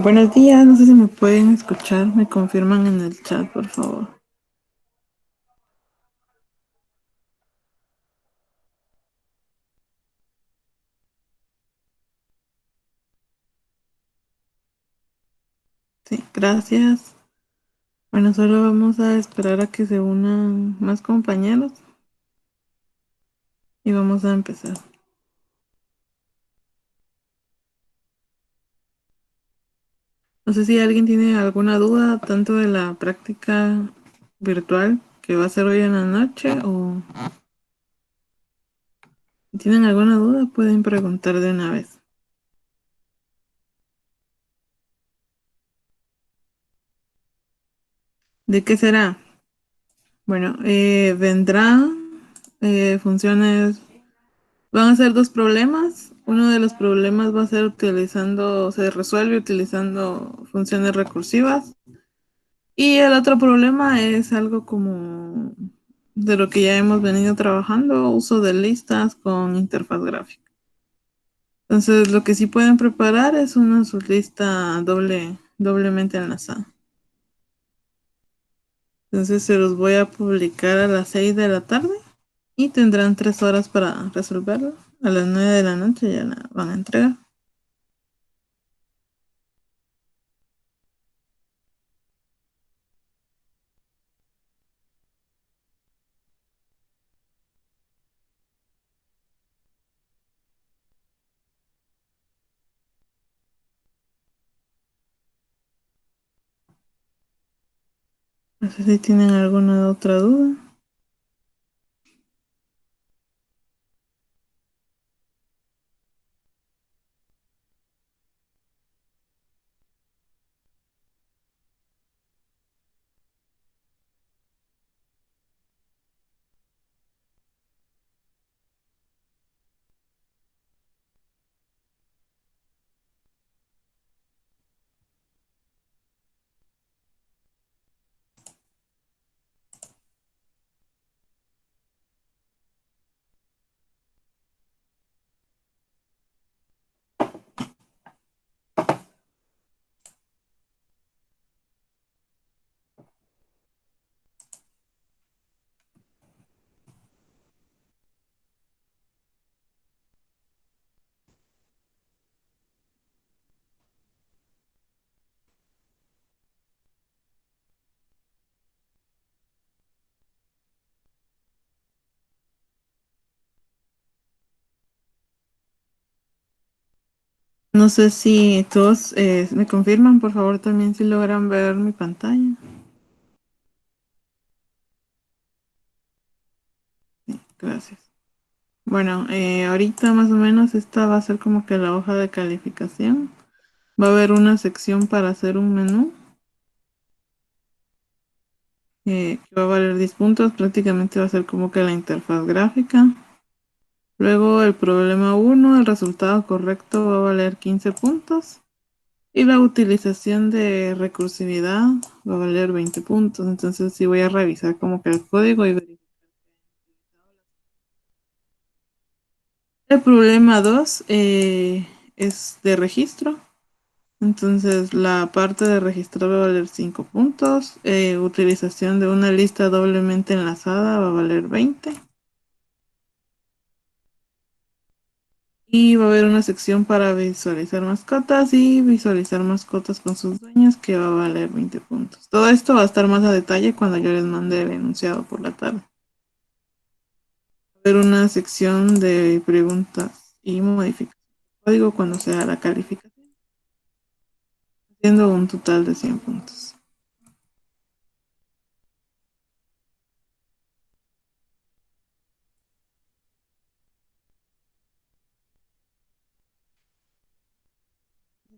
Buenos días, no sé si me pueden escuchar, me confirman en el chat, por favor. Sí, gracias. Bueno, solo vamos a esperar a que se unan más compañeros y vamos a empezar. No sé si alguien tiene alguna duda tanto de la práctica virtual que va a ser hoy en la noche o si tienen alguna duda pueden preguntar de una vez. ¿De qué será? Bueno, vendrá funciones. Van a ser dos problemas. Uno de los problemas va a ser se resuelve utilizando funciones recursivas. Y el otro problema es algo como de lo que ya hemos venido trabajando, uso de listas con interfaz gráfica. Entonces, lo que sí pueden preparar es una sublista doblemente enlazada. Entonces, se los voy a publicar a las 6 de la tarde y tendrán 3 horas para resolverlo. A las 9 de la noche ya la van a entregar. No sé si tienen alguna otra duda. No sé si todos me confirman, por favor, también si logran ver mi pantalla. Gracias. Bueno, ahorita más o menos esta va a ser como que la hoja de calificación. Va a haber una sección para hacer un menú que va a valer 10 puntos. Prácticamente va a ser como que la interfaz gráfica. Luego el problema uno, el resultado correcto va a valer 15 puntos. Y la utilización de recursividad va a valer 20 puntos. Entonces sí voy a revisar como que el código y verificar. El problema 2 es de registro. Entonces la parte de registro va a valer 5 puntos. Utilización de una lista doblemente enlazada va a valer 20. Y va a haber una sección para visualizar mascotas y visualizar mascotas con sus dueños que va a valer 20 puntos. Todo esto va a estar más a detalle cuando yo les mande el enunciado por la tarde. Va a haber una sección de preguntas y modificaciones de código cuando sea la calificación, haciendo un total de 100 puntos.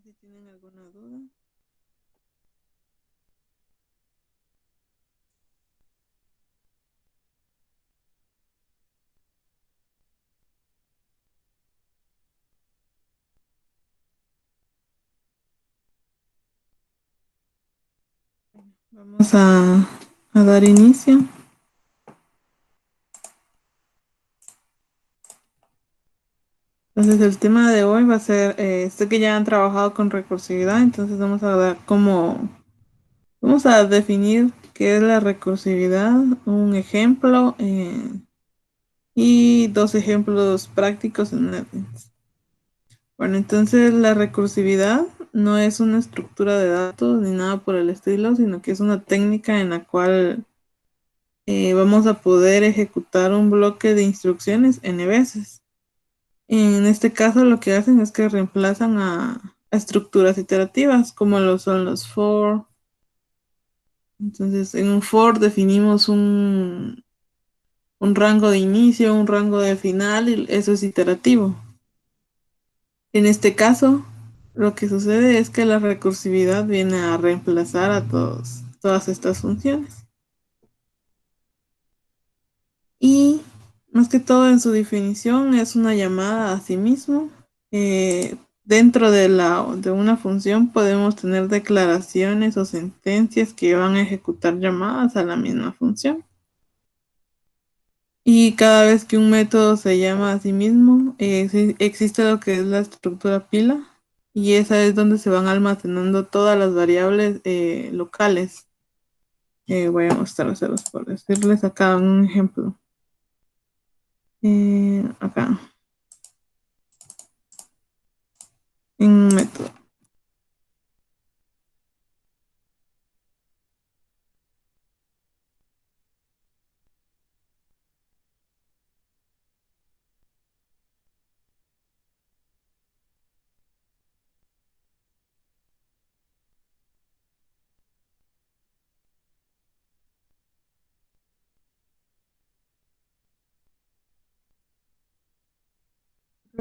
Si tienen alguna duda. Vamos a dar inicio. Entonces el tema de hoy va a ser, sé que ya han trabajado con recursividad, entonces vamos a definir qué es la recursividad, un ejemplo y dos ejemplos prácticos en NetBeans. Bueno, entonces la recursividad no es una estructura de datos ni nada por el estilo, sino que es una técnica en la cual vamos a poder ejecutar un bloque de instrucciones n veces. En este caso lo que hacen es que reemplazan a estructuras iterativas como lo son los for. Entonces en un for definimos un rango de inicio, un rango de final y eso es iterativo. En este caso, lo que sucede es que la recursividad viene a reemplazar a todas estas funciones. Y más que todo en su definición es una llamada a sí mismo. Dentro de una función podemos tener declaraciones o sentencias que van a ejecutar llamadas a la misma función. Y cada vez que un método se llama a sí mismo, existe lo que es la estructura pila, y esa es donde se van almacenando todas las variables locales. Voy a mostrárselos por decirles acá un ejemplo. Acá, en un método.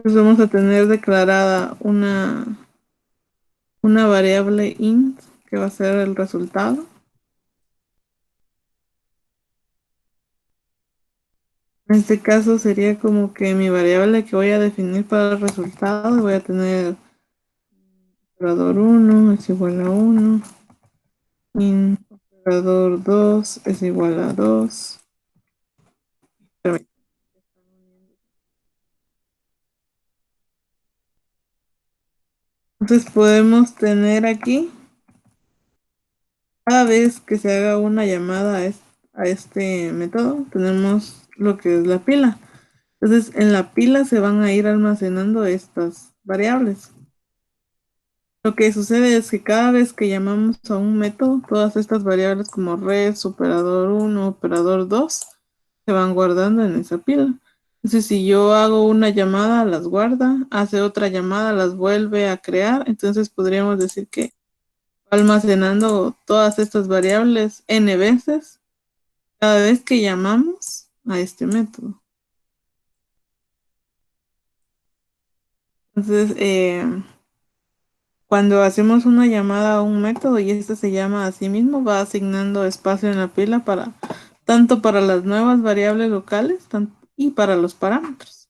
Pues vamos a tener declarada una variable int que va a ser el resultado. En este caso sería como que mi variable que voy a definir para el resultado, voy a tener operador 1 es igual a 1, int operador 2 es igual a 2. Entonces podemos tener aquí, cada vez que se haga una llamada a este método, tenemos lo que es la pila. Entonces en la pila se van a ir almacenando estas variables. Lo que sucede es que cada vez que llamamos a un método, todas estas variables como res, operador 1, operador 2, se van guardando en esa pila. Entonces, si yo hago una llamada, las guarda, hace otra llamada, las vuelve a crear, entonces podríamos decir que va almacenando todas estas variables n veces cada vez que llamamos a este método. Entonces, cuando hacemos una llamada a un método y este se llama a sí mismo, va asignando espacio en la pila para tanto para las nuevas variables locales y para los parámetros.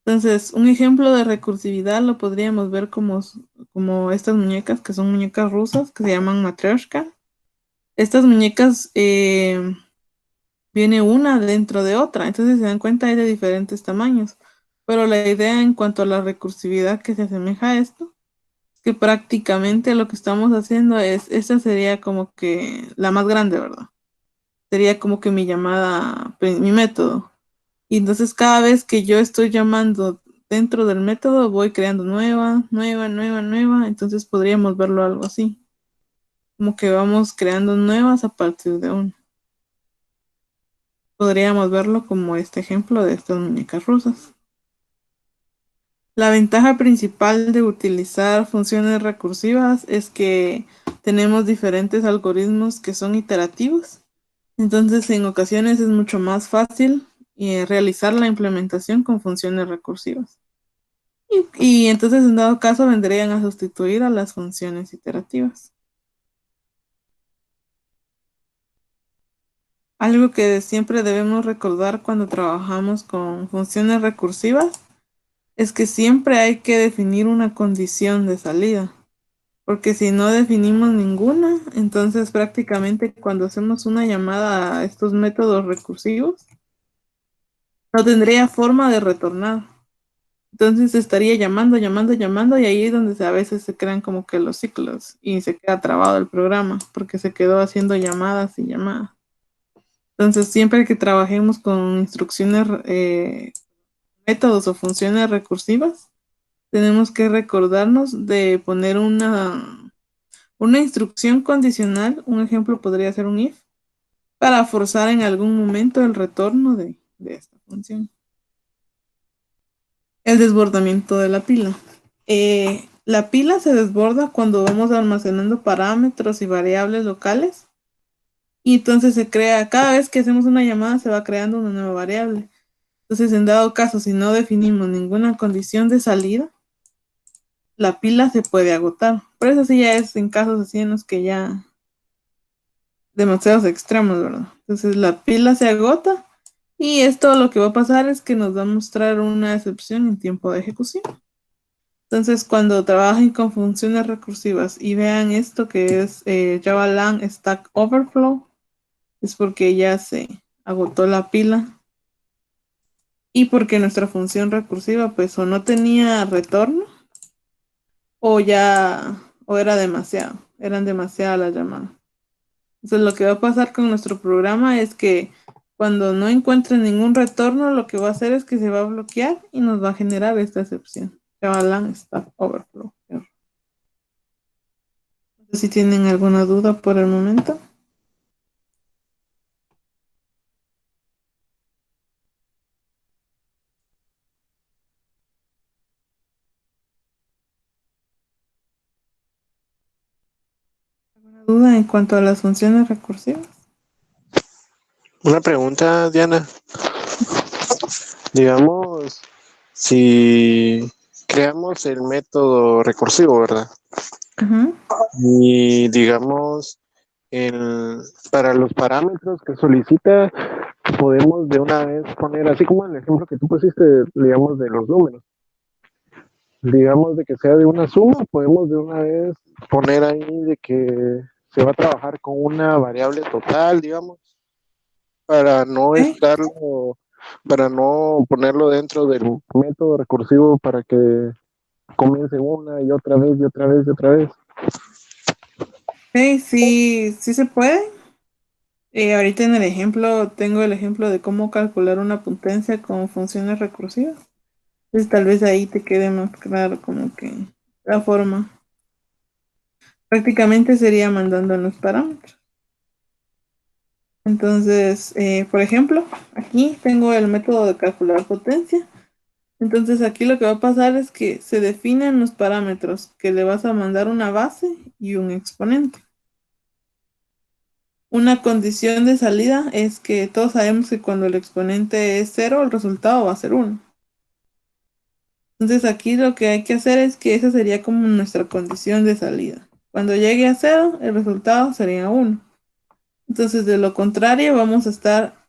Entonces, un ejemplo de recursividad lo podríamos ver como estas muñecas que son muñecas rusas que se llaman matryoshka. Estas muñecas viene una dentro de otra, entonces si se dan cuenta hay de diferentes tamaños. Pero la idea en cuanto a la recursividad que se asemeja a esto que prácticamente lo que estamos haciendo esta sería como que la más grande, ¿verdad? Sería como que mi llamada, mi método. Y entonces cada vez que yo estoy llamando dentro del método, voy creando nueva. Entonces podríamos verlo algo así. Como que vamos creando nuevas a partir de uno. Podríamos verlo como este ejemplo de estas muñecas rusas. La ventaja principal de utilizar funciones recursivas es que tenemos diferentes algoritmos que son iterativos. Entonces, en ocasiones es mucho más fácil realizar la implementación con funciones recursivas. Y entonces, en dado caso, vendrían a sustituir a las funciones iterativas. Algo que siempre debemos recordar cuando trabajamos con funciones recursivas es que siempre hay que definir una condición de salida. Porque si no definimos ninguna, entonces prácticamente cuando hacemos una llamada a estos métodos recursivos, no tendría forma de retornar. Entonces estaría llamando, llamando, llamando y ahí es donde a veces se crean como que los ciclos y se queda trabado el programa porque se quedó haciendo llamadas y llamadas. Entonces siempre que trabajemos con instrucciones, métodos o funciones recursivas, tenemos que recordarnos de poner una instrucción condicional. Un ejemplo podría ser un if para forzar en algún momento el retorno de esta función. El desbordamiento de la pila. La pila se desborda cuando vamos almacenando parámetros y variables locales y entonces se crea, cada vez que hacemos una llamada se va creando una nueva variable. Entonces, en dado caso, si no definimos ninguna condición de salida, la pila se puede agotar. Pero eso sí ya es en casos así en los que ya demasiados extremos, ¿verdad? Entonces la pila se agota y esto lo que va a pasar es que nos va a mostrar una excepción en tiempo de ejecución. Entonces, cuando trabajen con funciones recursivas y vean esto que es Java Lang Stack Overflow, es porque ya se agotó la pila y porque nuestra función recursiva pues o no tenía retorno o ya o era demasiado, eran demasiadas las llamadas. Entonces, lo que va a pasar con nuestro programa es que cuando no encuentre ningún retorno, lo que va a hacer es que se va a bloquear y nos va a generar esta excepción. Java Lang Stack Overflow. No sé si tienen alguna duda por el momento. ¿Alguna duda en cuanto a las funciones recursivas? Una pregunta, Diana. Digamos, si creamos el método recursivo, ¿verdad? Ajá. Y digamos, para los parámetros que solicita, podemos de una vez poner, así como el ejemplo que tú pusiste, digamos, de los números. Digamos, de que sea de una suma, podemos de una vez poner ahí de que se va a trabajar con una variable total, digamos, para no Ok. estarlo, para no ponerlo dentro del método recursivo para que comience una y otra vez y otra vez y otra vez. Ok, sí, sí se puede. Ahorita en el ejemplo, tengo el ejemplo de cómo calcular una potencia con funciones recursivas. Entonces tal vez ahí te quede más claro como que la forma. Prácticamente sería mandando los parámetros. Entonces, por ejemplo, aquí tengo el método de calcular potencia. Entonces aquí lo que va a pasar es que se definen los parámetros que le vas a mandar una base y un exponente. Una condición de salida es que todos sabemos que cuando el exponente es cero, el resultado va a ser uno. Entonces aquí lo que hay que hacer es que esa sería como nuestra condición de salida. Cuando llegue a cero, el resultado sería uno. Entonces, de lo contrario, vamos a estar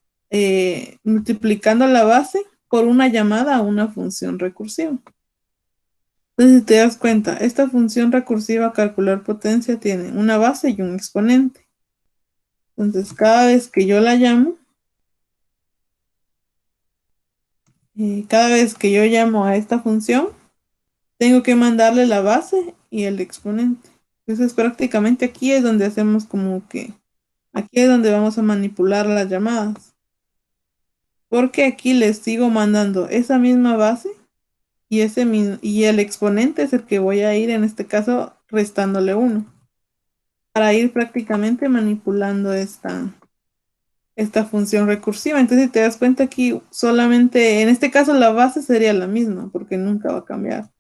multiplicando la base por una llamada a una función recursiva. Entonces, si te das cuenta, esta función recursiva calcular potencia tiene una base y un exponente. Entonces, cada vez que yo la llamo, cada vez que yo llamo a esta función, tengo que mandarle la base y el exponente. Entonces, prácticamente aquí es donde hacemos como que, aquí es donde vamos a manipular las llamadas. Porque aquí les sigo mandando esa misma base y el exponente es el que voy a ir, en este caso, restándole uno, para ir prácticamente manipulando esta función recursiva. Entonces, si te das cuenta aquí, solamente, en este caso, la base sería la misma, porque nunca va a cambiar.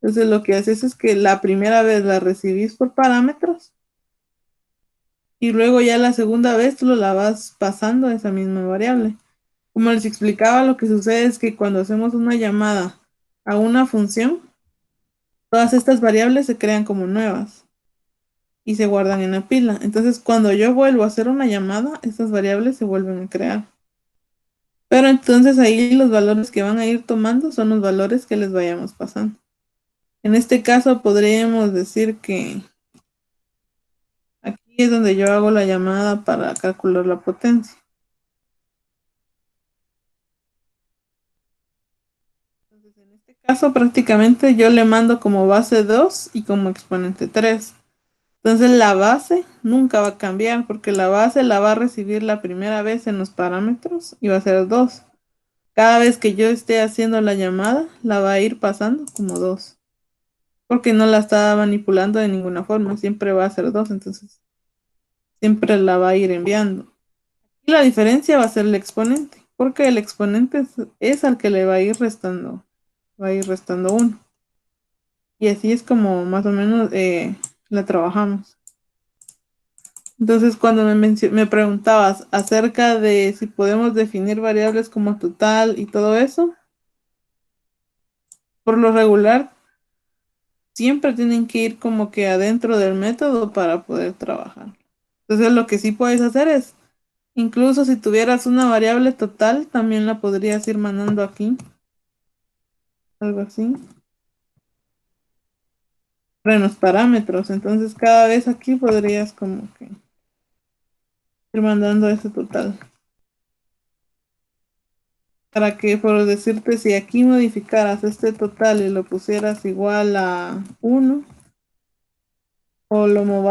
Entonces, lo que haces es que la primera vez la recibís por parámetros y luego ya la segunda vez tú la vas pasando a esa misma variable. Como les explicaba, lo que sucede es que cuando hacemos una llamada a una función, todas estas variables se crean como nuevas y se guardan en la pila. Entonces, cuando yo vuelvo a hacer una llamada, estas variables se vuelven a crear. Pero entonces ahí los valores que van a ir tomando son los valores que les vayamos pasando. En este caso podríamos decir que aquí es donde yo hago la llamada para calcular la potencia. En este caso prácticamente yo le mando como base 2 y como exponente 3. Entonces la base nunca va a cambiar porque la base la va a recibir la primera vez en los parámetros y va a ser 2. Cada vez que yo esté haciendo la llamada, la va a ir pasando como 2. Porque no la está manipulando de ninguna forma, siempre va a ser 2, entonces siempre la va a ir enviando. Y la diferencia va a ser el exponente, porque el exponente es al que le va a ir restando 1. Y así es como más o menos la trabajamos. Entonces, cuando me preguntabas acerca de si podemos definir variables como total y todo eso, por lo regular siempre tienen que ir como que adentro del método para poder trabajar. Entonces, lo que sí puedes hacer es, incluso si tuvieras una variable total, también la podrías ir mandando aquí, algo así, en los parámetros. Entonces, cada vez aquí podrías como que ir mandando ese total. Para que, por decirte, si aquí modificaras este total y lo pusieras igual a 1, o lo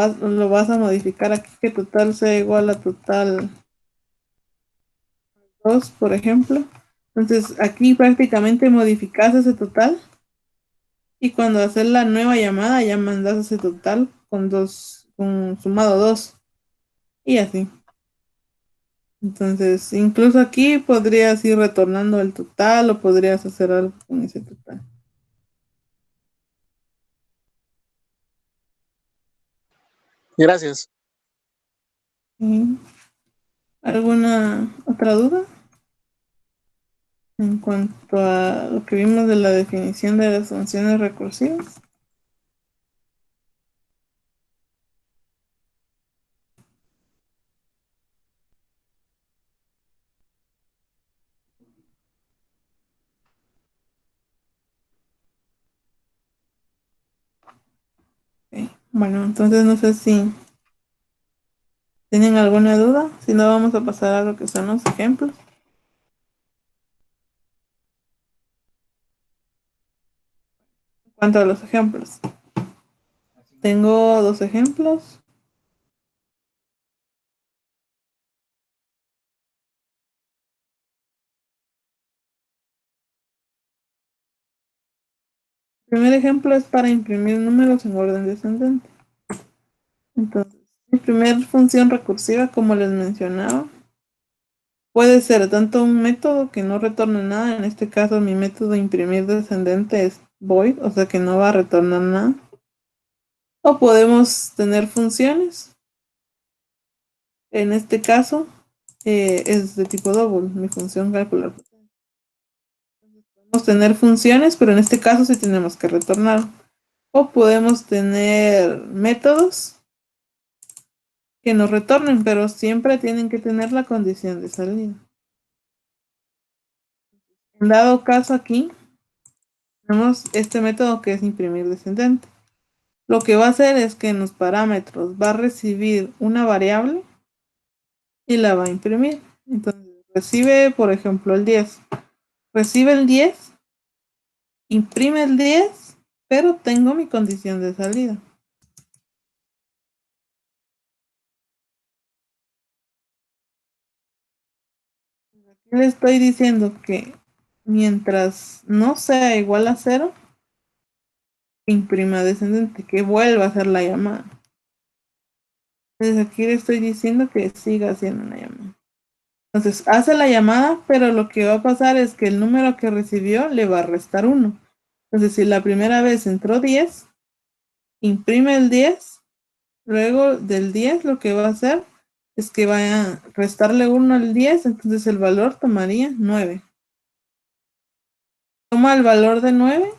vas a modificar aquí que total sea igual a total 2, por ejemplo. Entonces aquí prácticamente modificas ese total y cuando haces la nueva llamada ya mandas ese total con 2, con sumado 2 y así. Entonces, incluso aquí podrías ir retornando el total o podrías hacer algo con ese total. Gracias. ¿Sí? ¿Alguna otra duda en cuanto a lo que vimos de la definición de las funciones recursivas? Ok. Bueno, entonces no sé si tienen alguna duda, si no vamos a pasar a lo que son los ejemplos. En cuanto a los ejemplos, tengo dos ejemplos. El primer ejemplo es para imprimir números en orden descendente. Entonces, mi primera función recursiva, como les mencionaba, puede ser tanto un método que no retorne nada, en este caso mi método imprimir descendente es void, o sea que no va a retornar nada. O podemos tener funciones, en este caso es de tipo double, mi función calcular. Podemos tener funciones, pero en este caso sí tenemos que retornar. O podemos tener métodos que nos retornen, pero siempre tienen que tener la condición de salida. En dado caso aquí, tenemos este método que es imprimir descendente. Lo que va a hacer es que en los parámetros va a recibir una variable y la va a imprimir. Entonces recibe, por ejemplo, el 10. Recibe el 10, imprime el 10, pero tengo mi condición de salida. Le estoy diciendo que mientras no sea igual a 0, imprima descendente, que vuelva a hacer la llamada. Entonces aquí le estoy diciendo que siga haciendo una llamada. Entonces hace la llamada, pero lo que va a pasar es que el número que recibió le va a restar 1. Entonces si la primera vez entró 10, imprime el 10, luego del 10 lo que va a hacer es que va a restarle 1 al 10, entonces el valor tomaría 9. Toma el valor de 9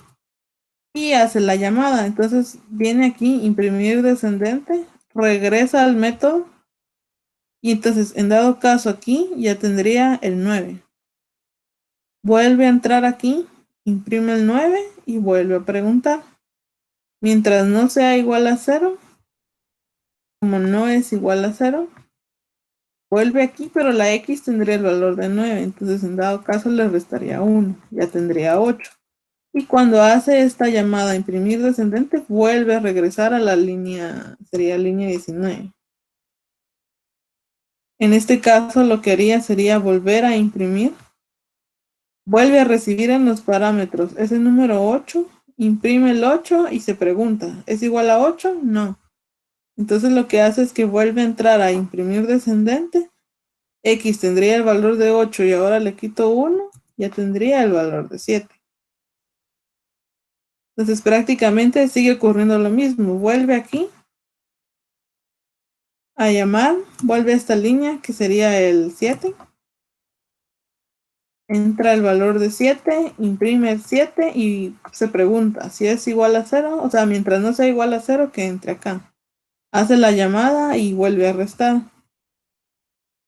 y hace la llamada. Entonces viene aquí, imprimir descendente, regresa al método y entonces en dado caso aquí ya tendría el 9. Vuelve a entrar aquí, imprime el 9 y vuelve a preguntar. Mientras no sea igual a 0, como no es igual a 0, vuelve aquí, pero la X tendría el valor de 9. Entonces en dado caso le restaría 1, ya tendría 8. Y cuando hace esta llamada a imprimir descendente, vuelve a regresar a la línea, sería línea 19. En este caso, lo que haría sería volver a imprimir. Vuelve a recibir en los parámetros ese número 8, imprime el 8 y se pregunta, ¿es igual a 8? No. Entonces lo que hace es que vuelve a entrar a imprimir descendente. X tendría el valor de 8 y ahora le quito 1, ya tendría el valor de 7. Entonces prácticamente sigue ocurriendo lo mismo. Vuelve aquí a llamar, vuelve a esta línea que sería el 7. Entra el valor de 7, imprime el 7 y se pregunta si es igual a 0. O sea, mientras no sea igual a 0, que entre acá. Hace la llamada y vuelve a restar.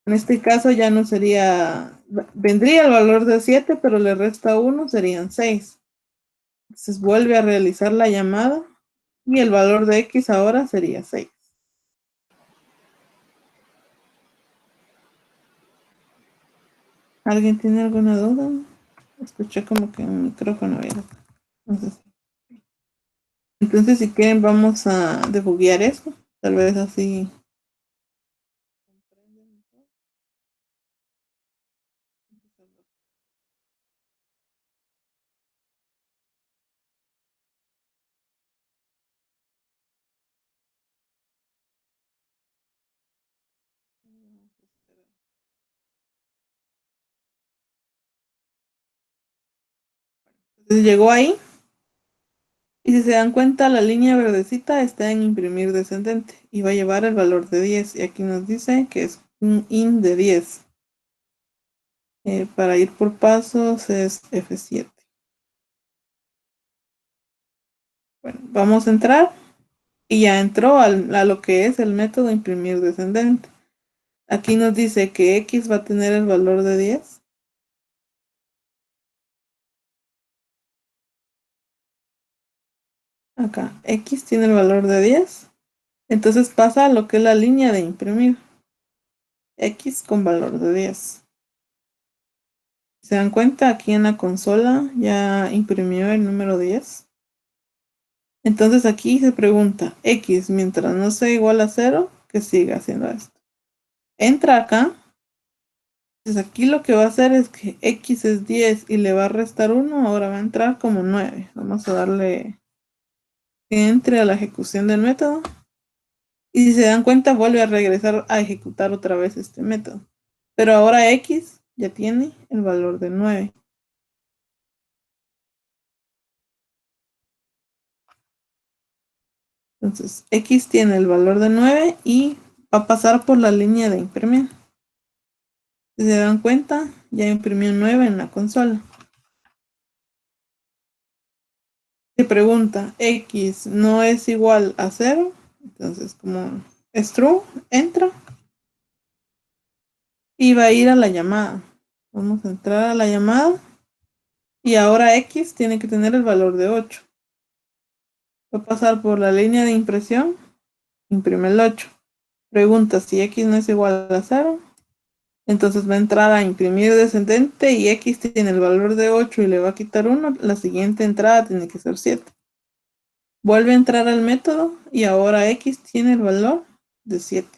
En este caso ya no sería, vendría el valor de 7, pero le resta 1, serían 6. Entonces vuelve a realizar la llamada y el valor de X ahora sería 6. ¿Alguien tiene alguna duda? Escuché como que un micrófono abierto. Entonces, si quieren, vamos a debuguear esto. Tal vez así. Entonces llegó ahí. Y si se dan cuenta, la línea verdecita está en imprimir descendente y va a llevar el valor de 10. Y aquí nos dice que es un in de 10. Para ir por pasos es F7. Bueno, vamos a entrar y ya entró a lo que es el método imprimir descendente. Aquí nos dice que X va a tener el valor de 10. Acá, X tiene el valor de 10. Entonces pasa a lo que es la línea de imprimir. X con valor de 10. ¿Se dan cuenta? Aquí en la consola ya imprimió el número 10. Entonces aquí se pregunta, X mientras no sea igual a 0, que siga haciendo esto. Entra acá. Entonces aquí lo que va a hacer es que X es 10 y le va a restar 1, ahora va a entrar como 9. Vamos a darle que entre a la ejecución del método. Y si se dan cuenta, vuelve a regresar a ejecutar otra vez este método. Pero ahora X ya tiene el valor de 9. Entonces, X tiene el valor de 9 y va a pasar por la línea de imprimir. Si se dan cuenta, ya imprimió 9 en la consola. Se pregunta, X no es igual a 0. Entonces, como es true, entra y va a ir a la llamada. Vamos a entrar a la llamada y ahora X tiene que tener el valor de 8. Va a pasar por la línea de impresión, imprime el 8. Pregunta si X no es igual a 0. Entonces va a entrar a imprimir descendente y X tiene el valor de 8 y le va a quitar 1. La siguiente entrada tiene que ser 7. Vuelve a entrar al método y ahora X tiene el valor de 7.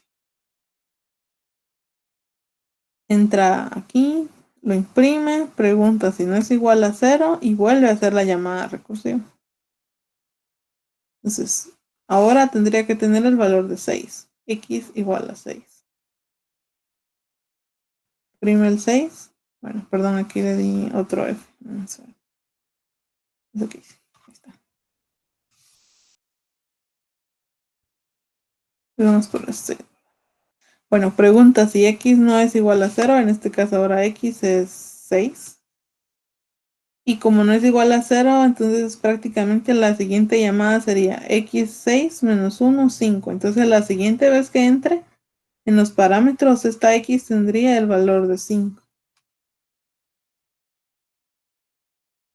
Entra aquí, lo imprime, pregunta si no es igual a 0 y vuelve a hacer la llamada recursiva. Entonces, ahora tendría que tener el valor de 6. X igual a 6. Imprime el 6. Bueno, perdón, aquí le di otro F. Vamos a ver. Es aquí. Ahí está. Vamos por este. Bueno, pregunta si X no es igual a 0. En este caso ahora X es 6. Y como no es igual a 0, entonces prácticamente la siguiente llamada sería X6 menos 1, 5. Entonces la siguiente vez que entre en los parámetros, esta X tendría el valor de 5.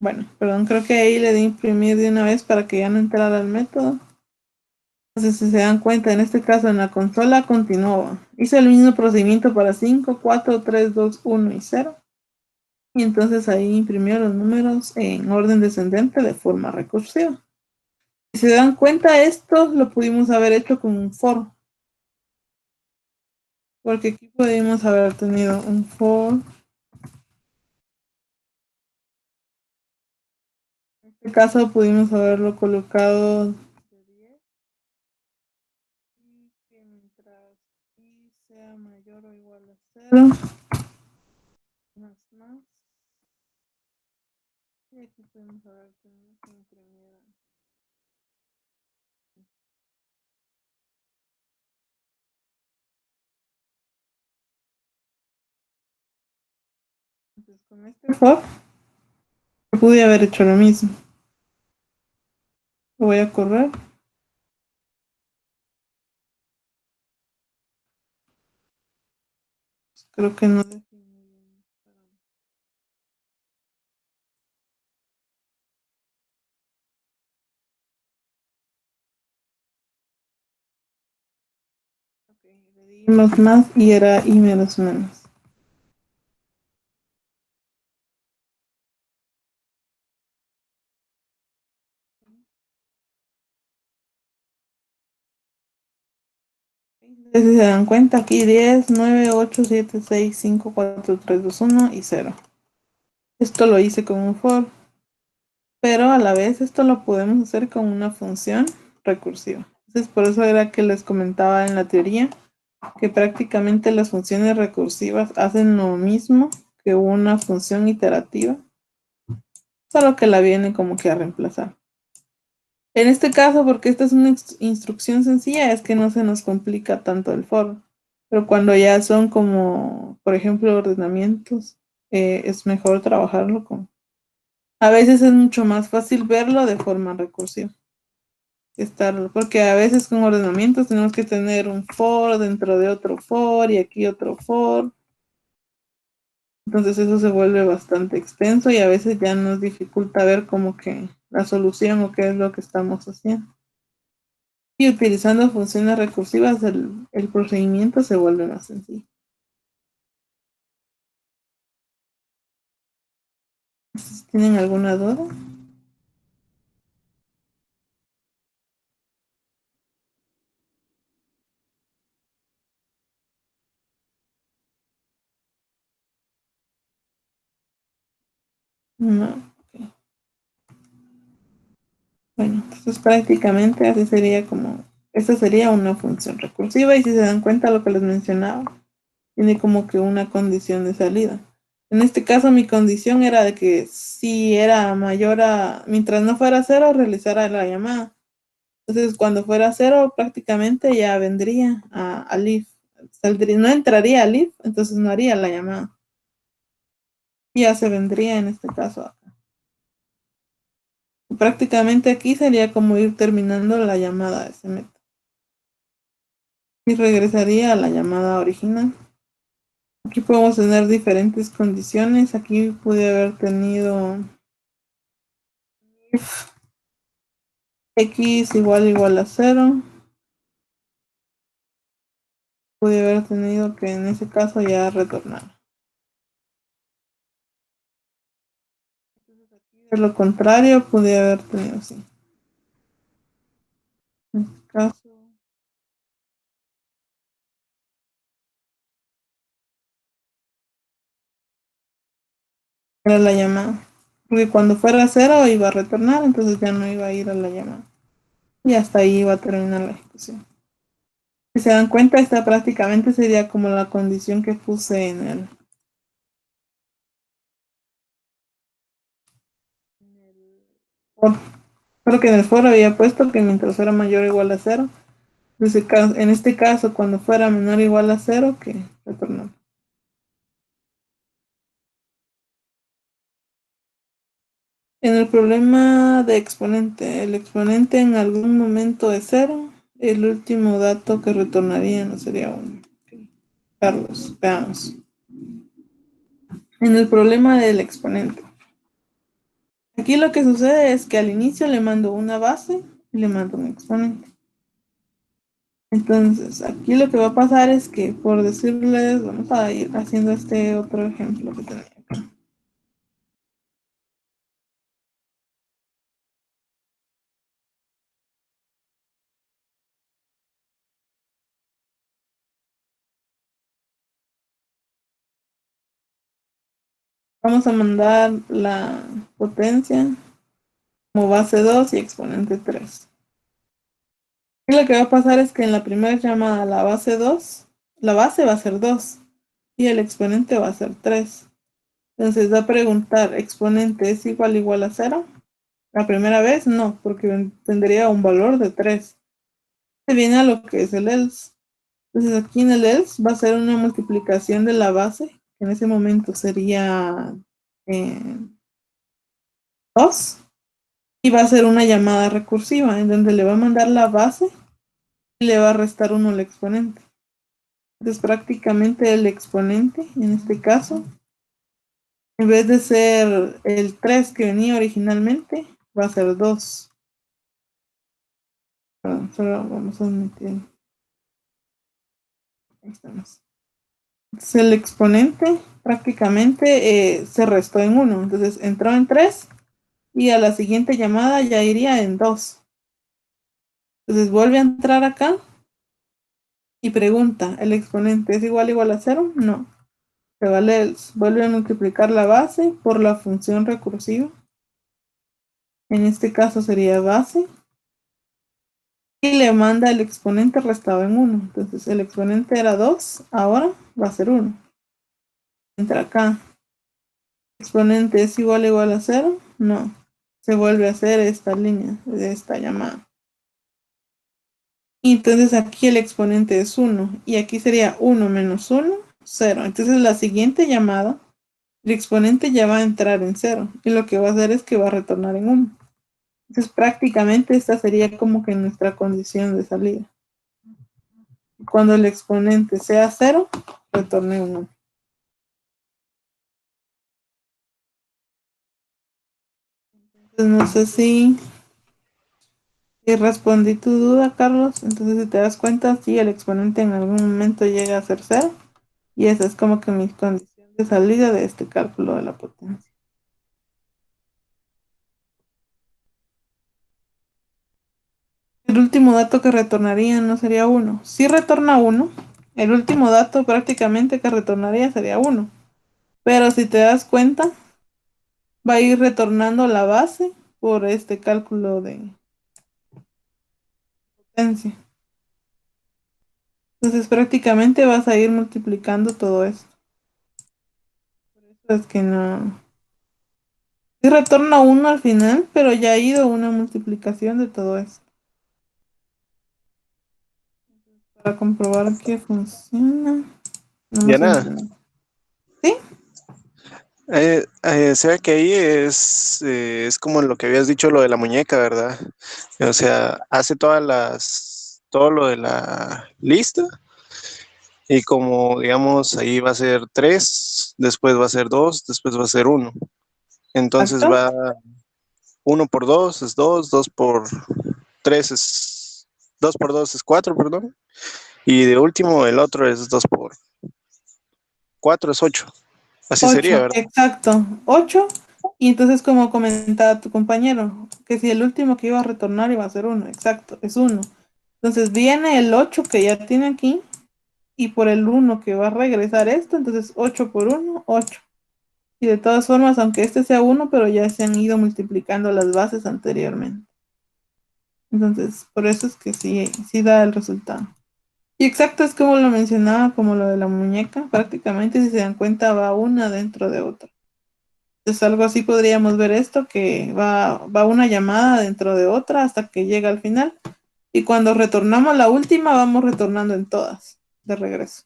Bueno, perdón, creo que ahí le di imprimir de una vez para que ya no entrara el método. Entonces, si se dan cuenta, en este caso en la consola continúa. Hizo el mismo procedimiento para 5, 4, 3, 2, 1 y 0. Y entonces ahí imprimió los números en orden descendente de forma recursiva. Si se dan cuenta, esto lo pudimos haber hecho con un for, porque aquí pudimos haber tenido un for. En este caso pudimos haberlo colocado de 10 y que mientras i sea mayor o igual a 0, más, y aquí podemos haber tenido que imprimir. Entonces con este for pude haber hecho lo mismo. Lo voy a correr. Creo que no definí bien. Okay, le di más y era i menos menos. Entonces, si se dan cuenta, aquí 10, 9, 8, 7, 6, 5, 4, 3, 2, 1 y 0. Esto lo hice con un for, pero a la vez esto lo podemos hacer con una función recursiva. Entonces, por eso era que les comentaba en la teoría que prácticamente las funciones recursivas hacen lo mismo que una función iterativa, solo que la viene como que a reemplazar. En este caso, porque esta es una instrucción sencilla, es que no se nos complica tanto el for. Pero cuando ya son como, por ejemplo, ordenamientos, es mejor trabajarlo con. A veces es mucho más fácil verlo de forma recursiva. Porque a veces con ordenamientos tenemos que tener un for dentro de otro for y aquí otro for. Entonces eso se vuelve bastante extenso y a veces ya nos dificulta ver como que la solución o qué es lo que estamos haciendo. Y utilizando funciones recursivas, el procedimiento se vuelve más sencillo. ¿Tienen alguna duda? No. Ok. Bueno, entonces prácticamente así sería como, esta sería una función recursiva y si se dan cuenta lo que les mencionaba, tiene como que una condición de salida. En este caso mi condición era de que si era mayor a, mientras no fuera cero, realizara la llamada. Entonces cuando fuera cero prácticamente ya vendría a leave. No entraría a leave, entonces no haría la llamada. Y ya se vendría en este caso acá. Prácticamente aquí sería como ir terminando la llamada de ese método. Y regresaría a la llamada original. Aquí podemos tener diferentes condiciones. Aquí pude haber tenido if x igual a 0. Pude haber tenido que en ese caso ya retornar. De lo contrario, pude haber tenido así. En este caso, era la llamada. Porque cuando fuera 0 iba a retornar, entonces ya no iba a ir a la llamada. Y hasta ahí iba a terminar la ejecución. Si se dan cuenta, esta prácticamente sería como la condición que puse en el for. Creo que en el foro había puesto que mientras fuera mayor o igual a 0. En este caso, cuando fuera menor o igual a 0, que retornar. En el problema de exponente, el exponente en algún momento es 0. El último dato que retornaría no sería 1. Carlos, veamos. En el problema del exponente. Aquí lo que sucede es que al inicio le mando una base y le mando un exponente. Entonces, aquí lo que va a pasar es que, por decirles, vamos a ir haciendo este otro ejemplo que tenía acá. Vamos a mandar la potencia como base 2 y exponente 3. Y lo que va a pasar es que en la primera llamada la base 2, la base va a ser 2 y el exponente va a ser 3. Entonces va a preguntar, ¿exponente es igual a 0? La primera vez no, porque tendría un valor de 3. Se viene a lo que es el else. Entonces aquí en el else va a ser una multiplicación de la base, que en ese momento sería 2, y va a ser una llamada recursiva en donde le va a mandar la base y le va a restar 1 al exponente. Entonces prácticamente el exponente, en este caso, en vez de ser el 3 que venía originalmente, va a ser 2. Perdón, solo vamos a meter. Ahí estamos. Entonces el exponente prácticamente se restó en 1. Entonces entró en 3 y a la siguiente llamada ya iría en 2. Entonces vuelve a entrar acá y pregunta, ¿el exponente es igual a 0? No. Se vale vuelve a multiplicar la base por la función recursiva. En este caso sería base. Y le manda el exponente restado en 1. Entonces el exponente era 2, ahora va a ser 1. Entra acá. ¿Exponente es igual a 0? No. Se vuelve a hacer esta línea de esta llamada. Y entonces aquí el exponente es 1. Y aquí sería 1 menos 1, 0. Entonces la siguiente llamada, el exponente ya va a entrar en 0. Y lo que va a hacer es que va a retornar en 1. Entonces prácticamente esta sería como que nuestra condición de salida. Cuando el exponente sea 0, retorne 1. Entonces no sé si respondí tu duda, Carlos. Entonces si te das cuenta, sí, el exponente en algún momento llega a ser 0. Y esa es como que mi condición de salida de este cálculo de la potencia. El último dato que retornaría no sería 1. Si retorna 1, el último dato prácticamente que retornaría sería 1. Pero si te das cuenta, va a ir retornando la base por este cálculo de potencia. Entonces prácticamente vas a ir multiplicando todo esto. Por eso es que no. Sí retorna 1 al final, pero ya ha ido una multiplicación de todo esto. Para comprobar que funciona. Vamos a Diana, implementar. ¿Sí? o sea que ahí es como lo que habías dicho, lo de la muñeca, ¿verdad? O sea, hace todo lo de la lista y como digamos, ahí va a ser 3, después va a ser 2, después va a ser 1. Entonces Exacto. va 1 por 2 es 2, 2 por 3 es 2 por 2 es 4, perdón. Y de último el otro es 2 por 4 es 8. Así sería, 8, ¿verdad? exacto. 8. Y entonces, como comentaba tu compañero, que si el último que iba a retornar iba a ser 1, exacto, es 1. Entonces viene el 8 que ya tiene aquí y por el 1 que va a regresar esto, entonces 8 por 1, 8. Y de todas formas, aunque este sea 1, pero ya se han ido multiplicando las bases anteriormente. Entonces, por eso es que sí da el resultado. Y exacto, es como lo mencionaba, como lo de la muñeca, prácticamente si se dan cuenta va una dentro de otra. Entonces algo así podríamos ver esto, que va una llamada dentro de otra hasta que llega al final. Y cuando retornamos la última, vamos retornando en todas de regreso.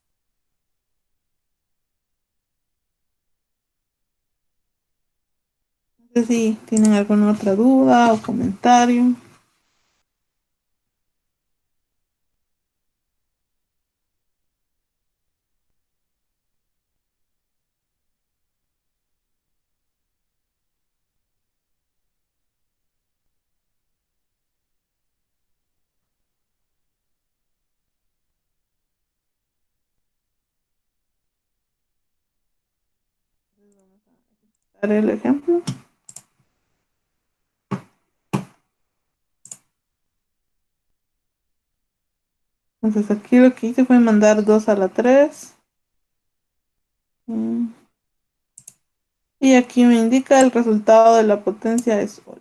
No sé si tienen alguna otra duda o comentario. Daré el ejemplo. Entonces aquí lo que hice fue mandar 2 a la 3. Y aquí me indica el resultado de la potencia es 8.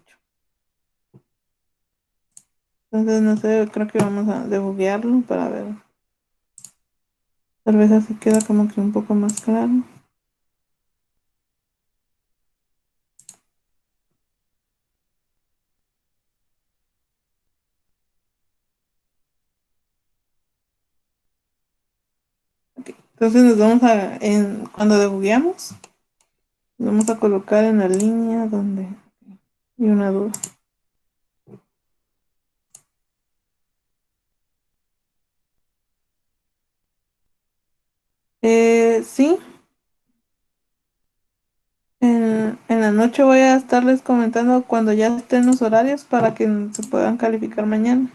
Entonces, no sé, creo que vamos a debuguearlo para ver. Tal vez así queda como que un poco más claro. Ok, entonces cuando debugueamos, nos vamos a colocar en la línea donde hay una duda. Sí, en la noche voy a estarles comentando cuando ya estén los horarios para que se puedan calificar mañana.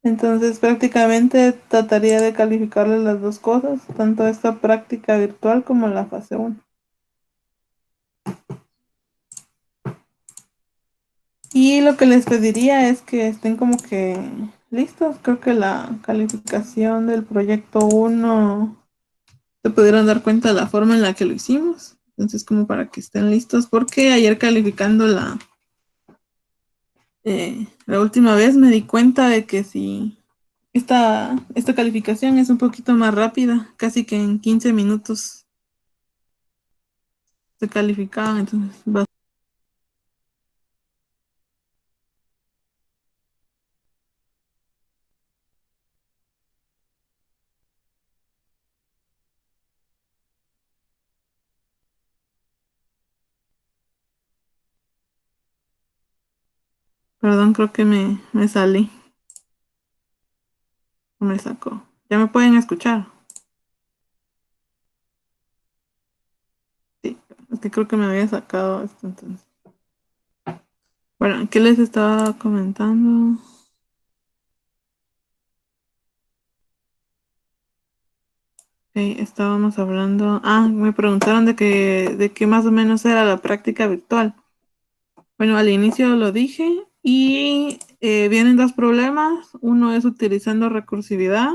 Entonces prácticamente trataría de calificarles las dos cosas, tanto esta práctica virtual como la fase uno. Y lo que les pediría es que estén como que listos. Creo que la calificación del proyecto uno se pudieron dar cuenta de la forma en la que lo hicimos. Entonces como para que estén listos, porque ayer calificando la última vez me di cuenta de que si esta calificación es un poquito más rápida, casi que en 15 minutos se calificaban, entonces perdón, creo que me salí, me sacó. ¿Ya me pueden escuchar? Sí, es que creo que me había sacado esto entonces. Bueno, ¿qué les estaba comentando? Estábamos hablando, me preguntaron de qué más o menos era la práctica virtual. Bueno, al inicio lo dije y vienen dos problemas. Uno es utilizando recursividad.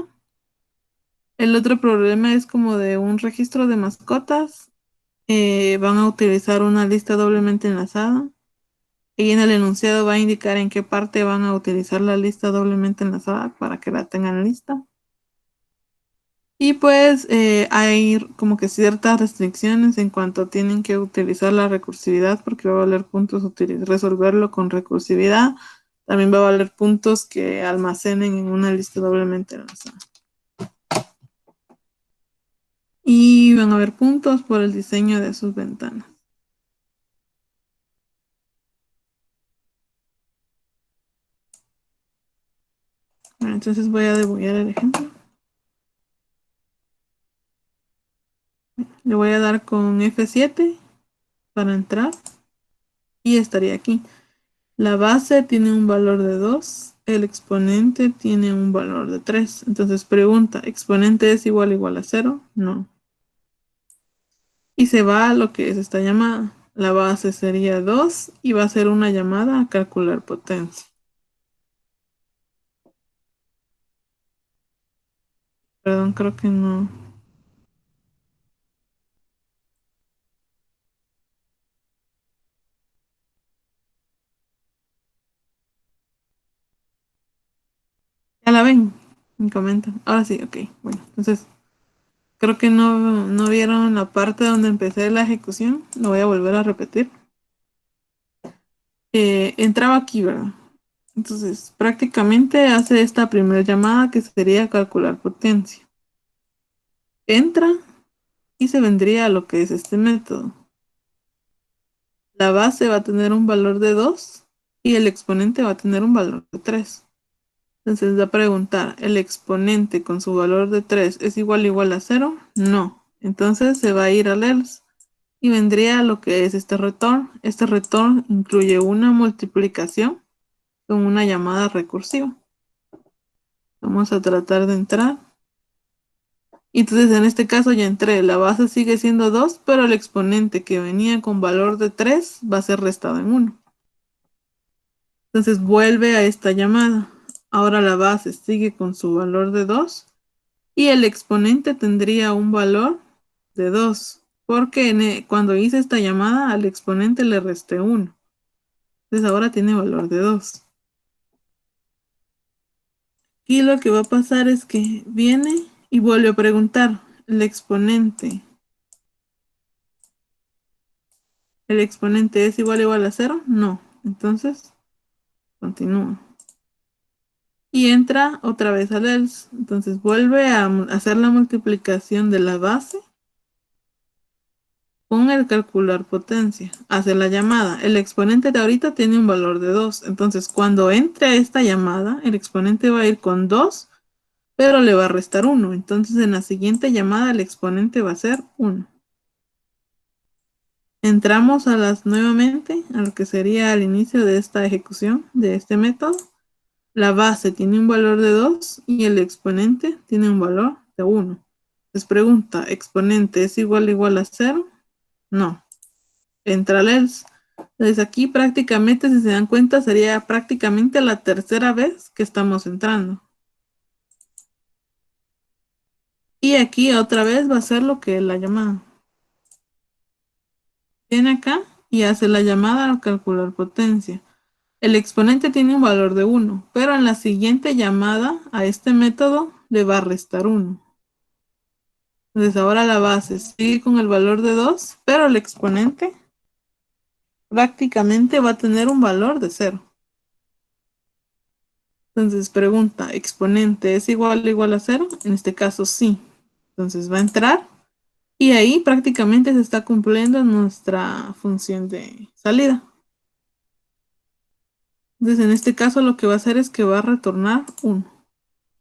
El otro problema es como de un registro de mascotas. Van a utilizar una lista doblemente enlazada. Y en el enunciado va a indicar en qué parte van a utilizar la lista doblemente enlazada para que la tengan lista. Y pues hay como que ciertas restricciones en cuanto tienen que utilizar la recursividad porque va a valer puntos resolverlo con recursividad. También va a valer puntos que almacenen en una lista doblemente enlazada. Y van a haber puntos por el diseño de sus ventanas. Bueno, entonces voy a debuguear el ejemplo. Le voy a dar con F7 para entrar y estaría aquí. La base tiene un valor de 2, el exponente tiene un valor de 3. Entonces pregunta, ¿exponente es igual a 0? No. Y se va a lo que es esta llamada. La base sería 2 y va a ser una llamada a calcular potencia. Perdón, creo que no. Ya la ven, me comentan. Ahora sí, ok. Bueno, entonces creo que no vieron la parte donde empecé la ejecución. Lo voy a volver a repetir. Entraba aquí, ¿verdad? Entonces, prácticamente hace esta primera llamada que sería calcular potencia. Entra y se vendría a lo que es este método. La base va a tener un valor de 2 y el exponente va a tener un valor de 3. Entonces va a preguntar, ¿el exponente con su valor de 3 es igual a 0? No. Entonces se va a ir al else y vendría a lo que es este return. Este return incluye una multiplicación con una llamada recursiva. Vamos a tratar de entrar. Y entonces en este caso ya entré. La base sigue siendo 2, pero el exponente que venía con valor de 3 va a ser restado en 1. Entonces vuelve a esta llamada. Ahora la base sigue con su valor de 2 y el exponente tendría un valor de 2. porque cuando hice esta llamada al exponente le resté 1. Entonces ahora tiene valor de 2. Y lo que va a pasar es que viene y vuelve a preguntar el exponente. ¿El exponente es igual a 0? No. Entonces, continúa. Y entra otra vez al else. Entonces vuelve a hacer la multiplicación de la base con el calcular potencia. Hace la llamada. El exponente de ahorita tiene un valor de 2. Entonces cuando entre a esta llamada, el exponente va a ir con 2, pero le va a restar 1. Entonces en la siguiente llamada el exponente va a ser 1. Entramos nuevamente a lo que sería al inicio de esta ejecución de este método. La base tiene un valor de 2 y el exponente tiene un valor de 1. Les pregunta, ¿exponente es igual a 0? No. Entra el else. Entonces aquí prácticamente, si se dan cuenta, sería prácticamente la tercera vez que estamos entrando. Y aquí otra vez va a ser lo que es la llamada. Viene acá y hace la llamada al calcular potencia. El exponente tiene un valor de 1, pero en la siguiente llamada a este método le va a restar 1. Entonces ahora la base sigue con el valor de 2, pero el exponente prácticamente va a tener un valor de 0. Entonces pregunta, ¿exponente es igual a 0? En este caso sí. Entonces va a entrar y ahí prácticamente se está cumpliendo nuestra función de salida. Entonces en este caso lo que va a hacer es que va a retornar 1.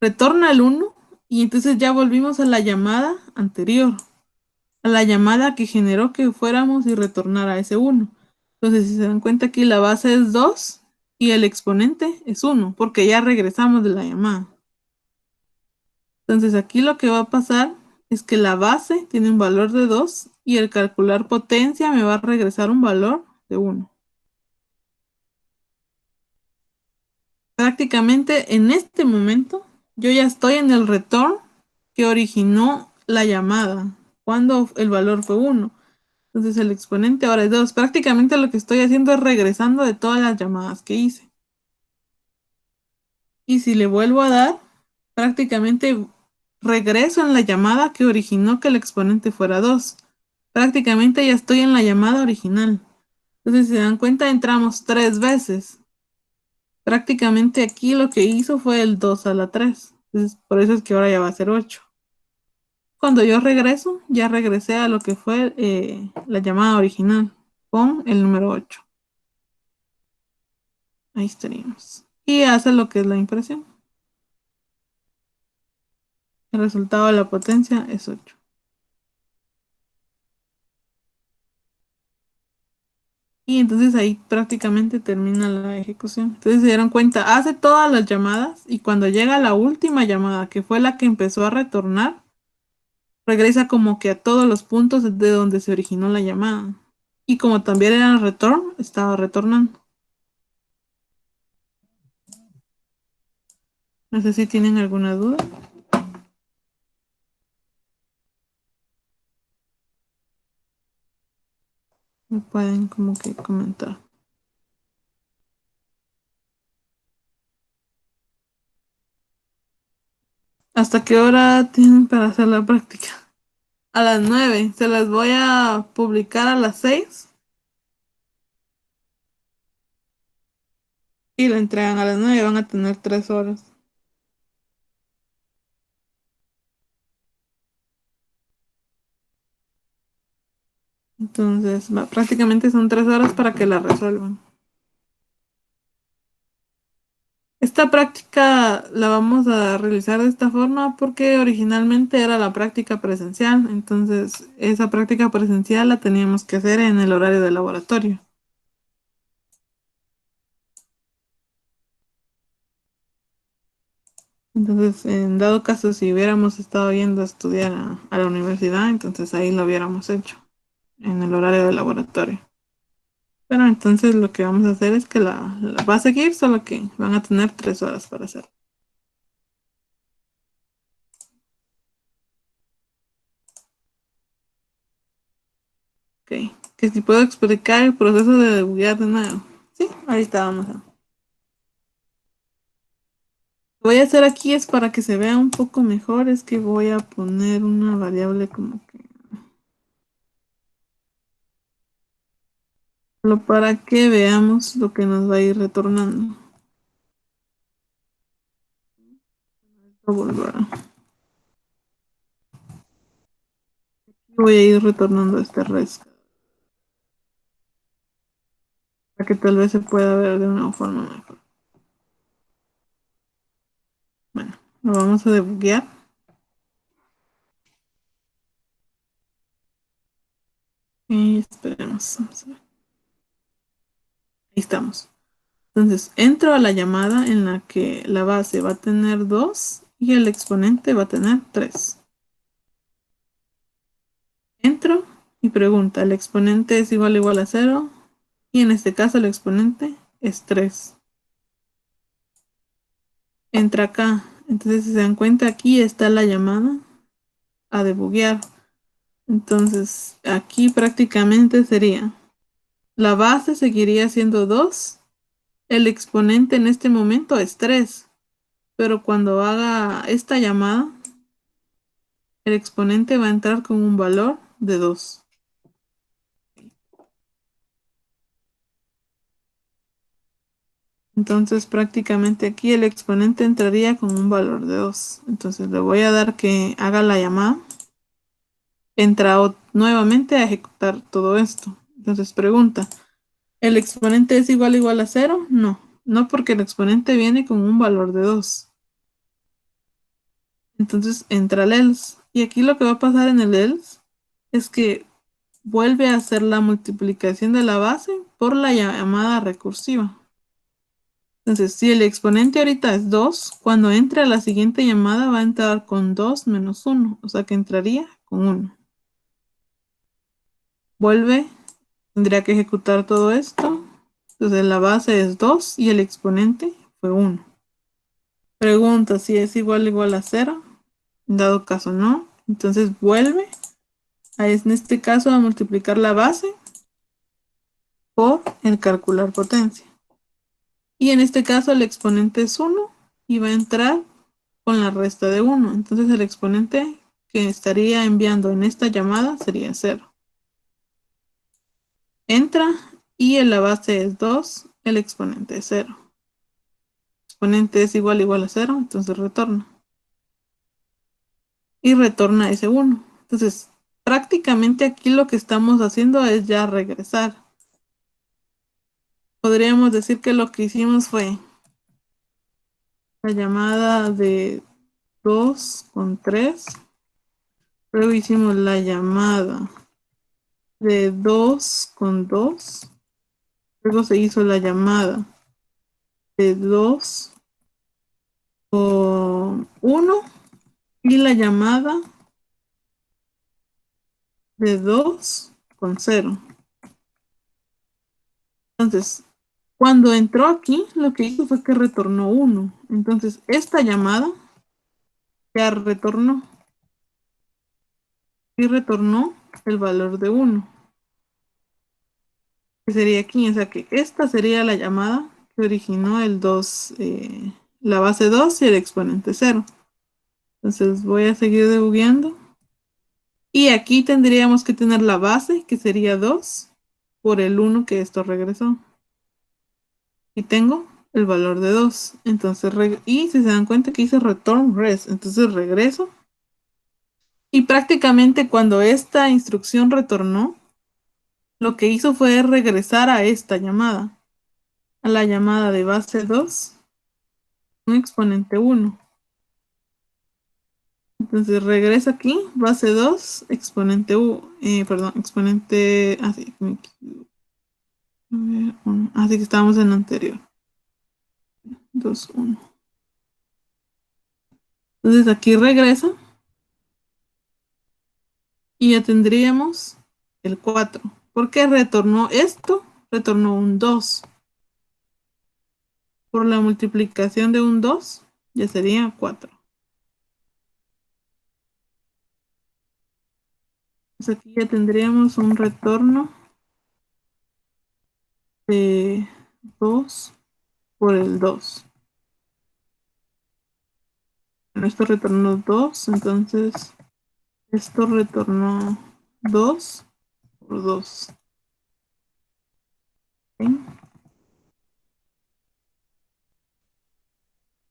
Retorna el 1 y entonces ya volvimos a la llamada anterior, a la llamada que generó que fuéramos y retornara ese 1. Entonces, si se dan cuenta aquí la base es 2 y el exponente es 1, porque ya regresamos de la llamada. Entonces, aquí lo que va a pasar es que la base tiene un valor de 2 y el calcular potencia me va a regresar un valor de 1. Prácticamente en este momento yo ya estoy en el return que originó la llamada cuando el valor fue 1. Entonces el exponente ahora es 2. Prácticamente lo que estoy haciendo es regresando de todas las llamadas que hice. Y si le vuelvo a dar, prácticamente regreso en la llamada que originó que el exponente fuera 2. Prácticamente ya estoy en la llamada original. Entonces, si se dan cuenta, entramos 3 veces. Prácticamente aquí lo que hizo fue el 2 a la 3. Entonces, por eso es que ahora ya va a ser 8. Cuando yo regreso, ya regresé a lo que fue la llamada original con el número 8. Ahí estaríamos. Y hace lo que es la impresión. El resultado de la potencia es 8. Y entonces ahí prácticamente termina la ejecución. Entonces se dieron cuenta, hace todas las llamadas y cuando llega la última llamada, que fue la que empezó a retornar, regresa como que a todos los puntos de donde se originó la llamada. Y como también era el return, estaba retornando. No sé si tienen alguna duda. Me pueden como que comentar. ¿Hasta qué hora tienen para hacer la práctica? A las 9. Se las voy a publicar a las 6 y la entregan a las 9. Van a tener 3 horas. Entonces, prácticamente son 3 horas para que la resuelvan. Esta práctica la vamos a realizar de esta forma porque originalmente era la práctica presencial. Entonces, esa práctica presencial la teníamos que hacer en el horario de laboratorio. Entonces, en dado caso, si hubiéramos estado yendo a estudiar a la universidad, entonces ahí lo hubiéramos hecho, en el horario de laboratorio. Pero entonces lo que vamos a hacer es que la va a seguir, solo que van a tener 3 horas para hacerlo. Ok. Que si puedo explicar el proceso de debuguear de nuevo. Sí, ahorita vamos a. Lo que voy a hacer aquí es para que se vea un poco mejor, es que voy a poner una variable como que. Solo para que veamos lo que nos va a ir retornando. Voy a ir retornando este res para que tal vez se pueda ver de una forma mejor. Bueno, lo vamos a debuguear. Y esperemos. Vamos a ver. Ahí estamos. Entonces, entro a la llamada en la que la base va a tener 2 y el exponente va a tener 3. Entro y pregunta, ¿el exponente es igual o igual a 0? Y en este caso el exponente es 3. Entra acá. Entonces, si se dan cuenta, aquí está la llamada a debuguear. Entonces, aquí prácticamente sería, la base seguiría siendo 2, el exponente en este momento es 3, pero cuando haga esta llamada, el exponente va a entrar con un valor de 2. Entonces, prácticamente aquí el exponente entraría con un valor de 2. Entonces, le voy a dar que haga la llamada. Entra nuevamente a ejecutar todo esto. Entonces, pregunta, ¿el exponente es igual o igual a 0? No, no porque el exponente viene con un valor de 2. Entonces entra el else. Y aquí lo que va a pasar en el else es que vuelve a hacer la multiplicación de la base por la llamada recursiva. Entonces, si el exponente ahorita es 2, cuando entre a la siguiente llamada va a entrar con 2 menos 1, o sea que entraría con 1. Vuelve, tendría que ejecutar todo esto. Entonces la base es 2 y el exponente fue 1. Pregunta si es igual o igual a 0. En dado caso no, entonces vuelve en este caso a multiplicar la base por el calcular potencia. Y en este caso el exponente es 1 y va a entrar con la resta de 1. Entonces el exponente que estaría enviando en esta llamada sería 0. Entra y en la base es 2, el exponente es 0. El exponente es igual a 0, entonces retorna. Y retorna ese 1. Entonces, prácticamente aquí lo que estamos haciendo es ya regresar. Podríamos decir que lo que hicimos fue la llamada de 2 con 3. Luego hicimos la llamada de 2 con 2. Luego se hizo la llamada de 2 con 1 y la llamada de 2 con 0. Entonces, cuando entró aquí, lo que hizo fue que retornó 1. Entonces, esta llamada ya retornó y retornó el valor de 1, que sería aquí. O sea que esta sería la llamada que originó el 2, la base 2 y el exponente 0. Entonces, voy a seguir debugueando. Y aquí tendríamos que tener la base, que sería 2, por el 1 que esto regresó. Y tengo el valor de 2. Entonces, y si se dan cuenta que hice return res, entonces regreso. Y prácticamente cuando esta instrucción retornó, lo que hizo fue regresar a esta llamada, a la llamada de base 2, un exponente 1. Entonces regresa aquí, base 2, exponente perdón, exponente, así, así que estábamos en la anterior. 2, 1. Entonces aquí regresa y ya tendríamos el 4. ¿Por qué retornó esto? Retornó un 2. Por la multiplicación de un 2, ya sería 4. Pues aquí ya tendríamos un retorno de 2 por el 2. Esto retornó 2, entonces esto retornó 2 por 2. ¿Sí?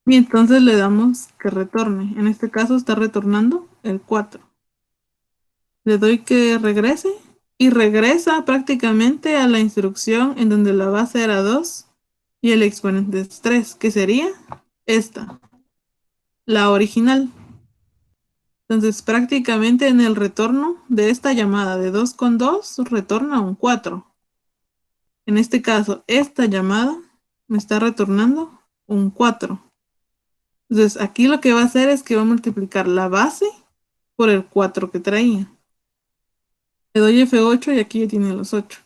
Y entonces le damos que retorne. En este caso está retornando el 4. Le doy que regrese y regresa prácticamente a la instrucción en donde la base era 2 y el exponente es 3, que sería esta, la original. Entonces prácticamente en el retorno de esta llamada de 2 con 2 retorna un 4. En este caso, esta llamada me está retornando un 4. Entonces aquí lo que va a hacer es que va a multiplicar la base por el 4 que traía. Le doy F8 y aquí ya tiene los 8.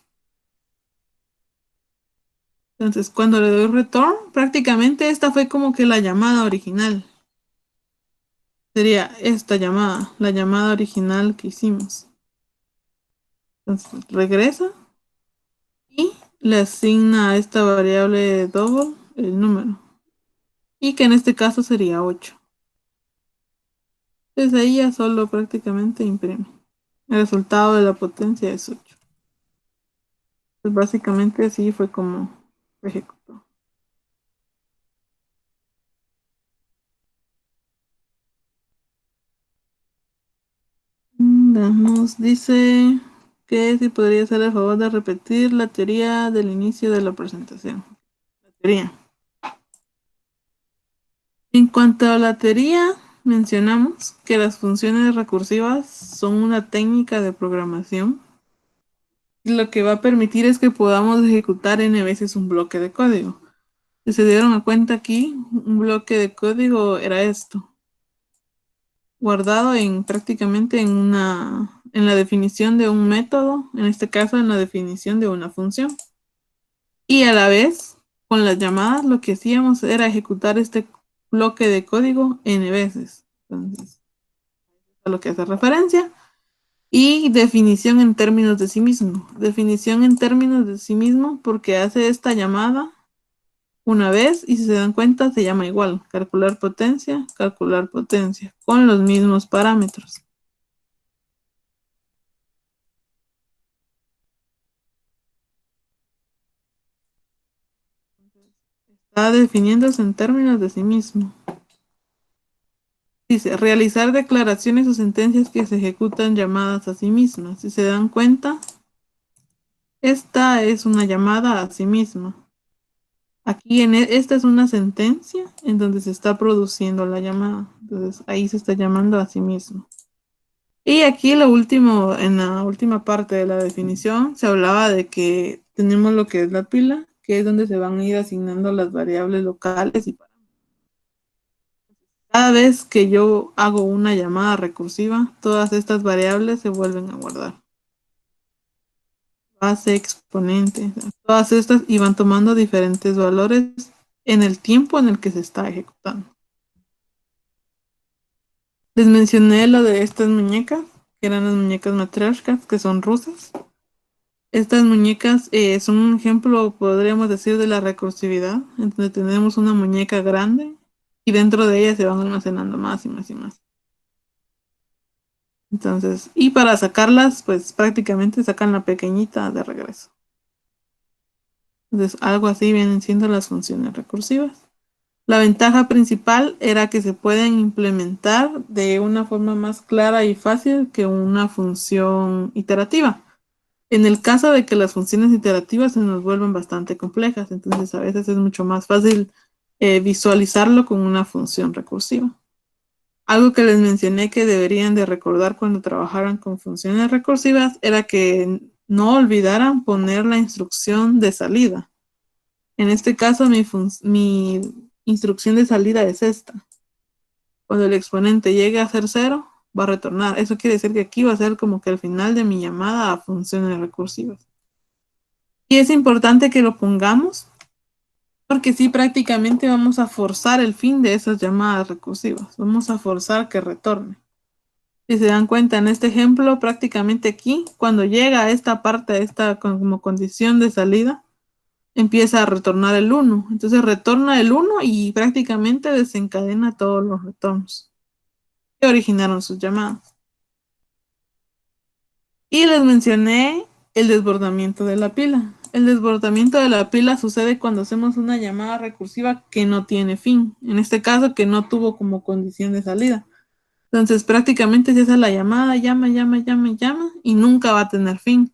Entonces, cuando le doy return, prácticamente esta fue como que la llamada original. Sería esta llamada, la llamada original que hicimos. Entonces, regresa y le asigna a esta variable double el número. Y que en este caso sería 8. Entonces ahí ya solo prácticamente imprime. El resultado de la potencia es 8. Pues básicamente así fue como se ejecutó. Nos dice que si podría hacer el favor de repetir la teoría del inicio de la presentación. La teoría. En cuanto a la teoría, mencionamos que las funciones recursivas son una técnica de programación. Lo que va a permitir es que podamos ejecutar n veces un bloque de código. Si se dieron a cuenta aquí, un bloque de código era esto, guardado en prácticamente en la definición de un método, en este caso en la definición de una función. Y a la vez, con las llamadas, lo que hacíamos era ejecutar este bloque de código n veces. Entonces, a lo que hace referencia. Y definición en términos de sí mismo. Definición en términos de sí mismo porque hace esta llamada una vez y si se dan cuenta se llama igual. Calcular potencia, con los mismos parámetros. Está definiéndose en términos de sí mismo. Dice, realizar declaraciones o sentencias que se ejecutan llamadas a sí mismas. Si se dan cuenta, esta es una llamada a sí misma. Aquí esta es una sentencia en donde se está produciendo la llamada. Entonces ahí se está llamando a sí mismo. Y aquí lo último, en la última parte de la definición, se hablaba de que tenemos lo que es la pila, que es donde se van a ir asignando las variables locales y cada vez que yo hago una llamada recursiva, todas estas variables se vuelven a guardar. Base, exponente, todas estas y van tomando diferentes valores en el tiempo en el que se está ejecutando. Les mencioné lo de estas muñecas, que eran las muñecas matryoshkas, que son rusas. Estas muñecas son un ejemplo, podríamos decir, de la recursividad, en donde tenemos una muñeca grande y dentro de ella se van almacenando más y más y más. Entonces, y para sacarlas, pues prácticamente sacan la pequeñita de regreso. Entonces, algo así vienen siendo las funciones recursivas. La ventaja principal era que se pueden implementar de una forma más clara y fácil que una función iterativa. En el caso de que las funciones iterativas se nos vuelvan bastante complejas, entonces a veces es mucho más fácil visualizarlo con una función recursiva. Algo que les mencioné que deberían de recordar cuando trabajaran con funciones recursivas era que no olvidaran poner la instrucción de salida. En este caso, mi instrucción de salida es esta. Cuando el exponente llegue a ser 0, va a retornar. Eso quiere decir que aquí va a ser como que el final de mi llamada a funciones recursivas. Y es importante que lo pongamos porque sí, prácticamente vamos a forzar el fin de esas llamadas recursivas. Vamos a forzar que retorne. Si se dan cuenta en este ejemplo, prácticamente aquí, cuando llega a esta parte, a esta como condición de salida, empieza a retornar el uno. Entonces retorna el uno y prácticamente desencadena todos los retornos que originaron sus llamadas. Y les mencioné el desbordamiento de la pila. El desbordamiento de la pila sucede cuando hacemos una llamada recursiva que no tiene fin. En este caso, que no tuvo como condición de salida. Entonces, prácticamente se hace la llamada, llama, llama, llama, llama, y nunca va a tener fin.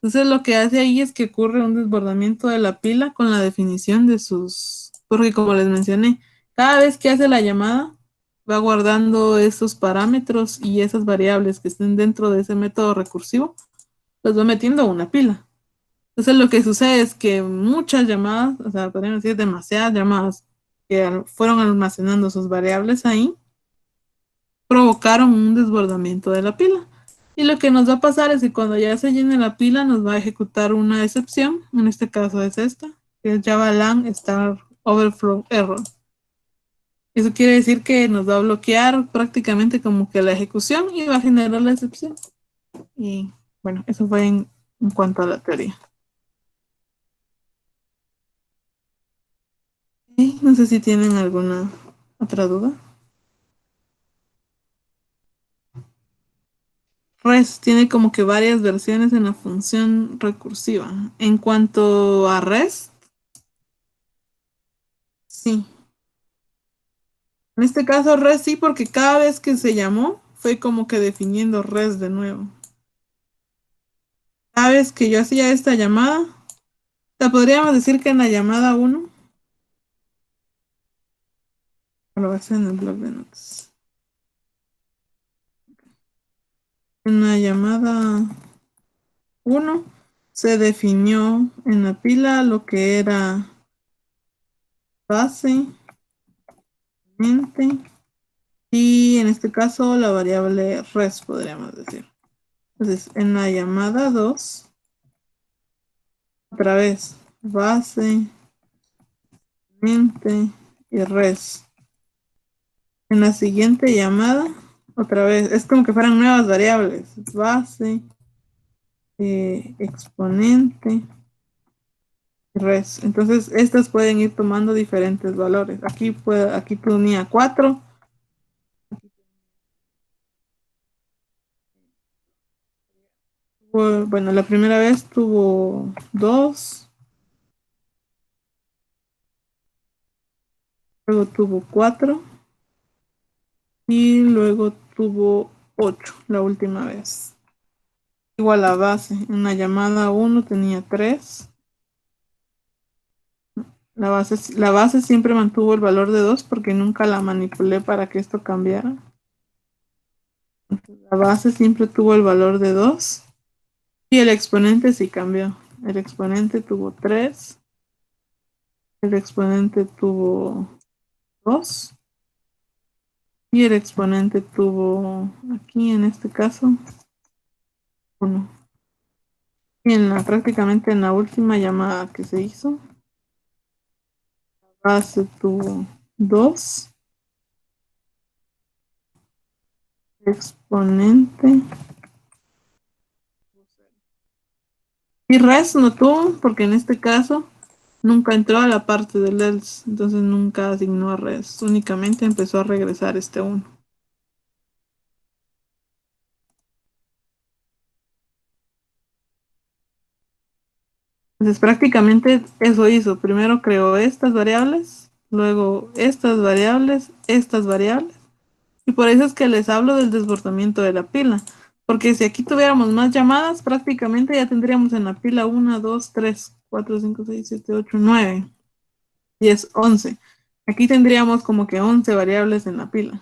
Entonces, lo que hace ahí es que ocurre un desbordamiento de la pila con la definición de sus, porque como les mencioné, cada vez que hace la llamada, va guardando esos parámetros y esas variables que estén dentro de ese método recursivo, los va metiendo a una pila. Entonces, lo que sucede es que muchas llamadas, o sea, podríamos decir demasiadas llamadas que fueron almacenando sus variables ahí, provocaron un desbordamiento de la pila. Y lo que nos va a pasar es que cuando ya se llene la pila nos va a ejecutar una excepción, en este caso es esta, que es Java Lang Star Overflow Error. Eso quiere decir que nos va a bloquear prácticamente como que la ejecución y va a generar la excepción. Y bueno, eso fue en cuanto a la teoría. Y no sé si tienen alguna otra duda. REST tiene como que varias versiones en la función recursiva. En cuanto a REST, sí. En este caso REST sí, porque cada vez que se llamó fue como que definiendo REST de nuevo. Cada vez que yo hacía esta llamada, la podríamos decir que en la llamada uno, lo voy a hacer en el blog de notas. En la llamada uno se definió en la pila lo que era base, mente, y en este caso la variable res, podríamos decir. Entonces, en la llamada 2 otra vez, base, mente y res. En la siguiente llamada, otra vez, es como que fueran nuevas variables, base, exponente, res. Entonces, estas pueden ir tomando diferentes valores. Aquí tenía 4. Bueno, la primera vez tuvo 2, luego tuvo 4 y luego tuvo 8 la última vez. Igual la base, en la llamada uno tenía 3. La base siempre mantuvo el valor de 2 porque nunca la manipulé para que esto cambiara. La base siempre tuvo el valor de 2 y el exponente sí cambió. El exponente tuvo 3, el exponente tuvo 2 y el exponente tuvo, aquí en este caso, 1. Y prácticamente en la última llamada que se hizo, la base tuvo 2, exponente y res no tuvo, porque en este caso nunca entró a la parte del else, entonces nunca asignó a res, únicamente empezó a regresar este 1. Entonces prácticamente eso hizo. Primero creó estas variables, luego estas variables, y por eso es que les hablo del desbordamiento de la pila. Porque si aquí tuviéramos más llamadas, prácticamente ya tendríamos en la pila 1, 2, 3, 4, 5, 6, 7, 8, 9, 10, 11. Aquí tendríamos como que 11 variables en la pila.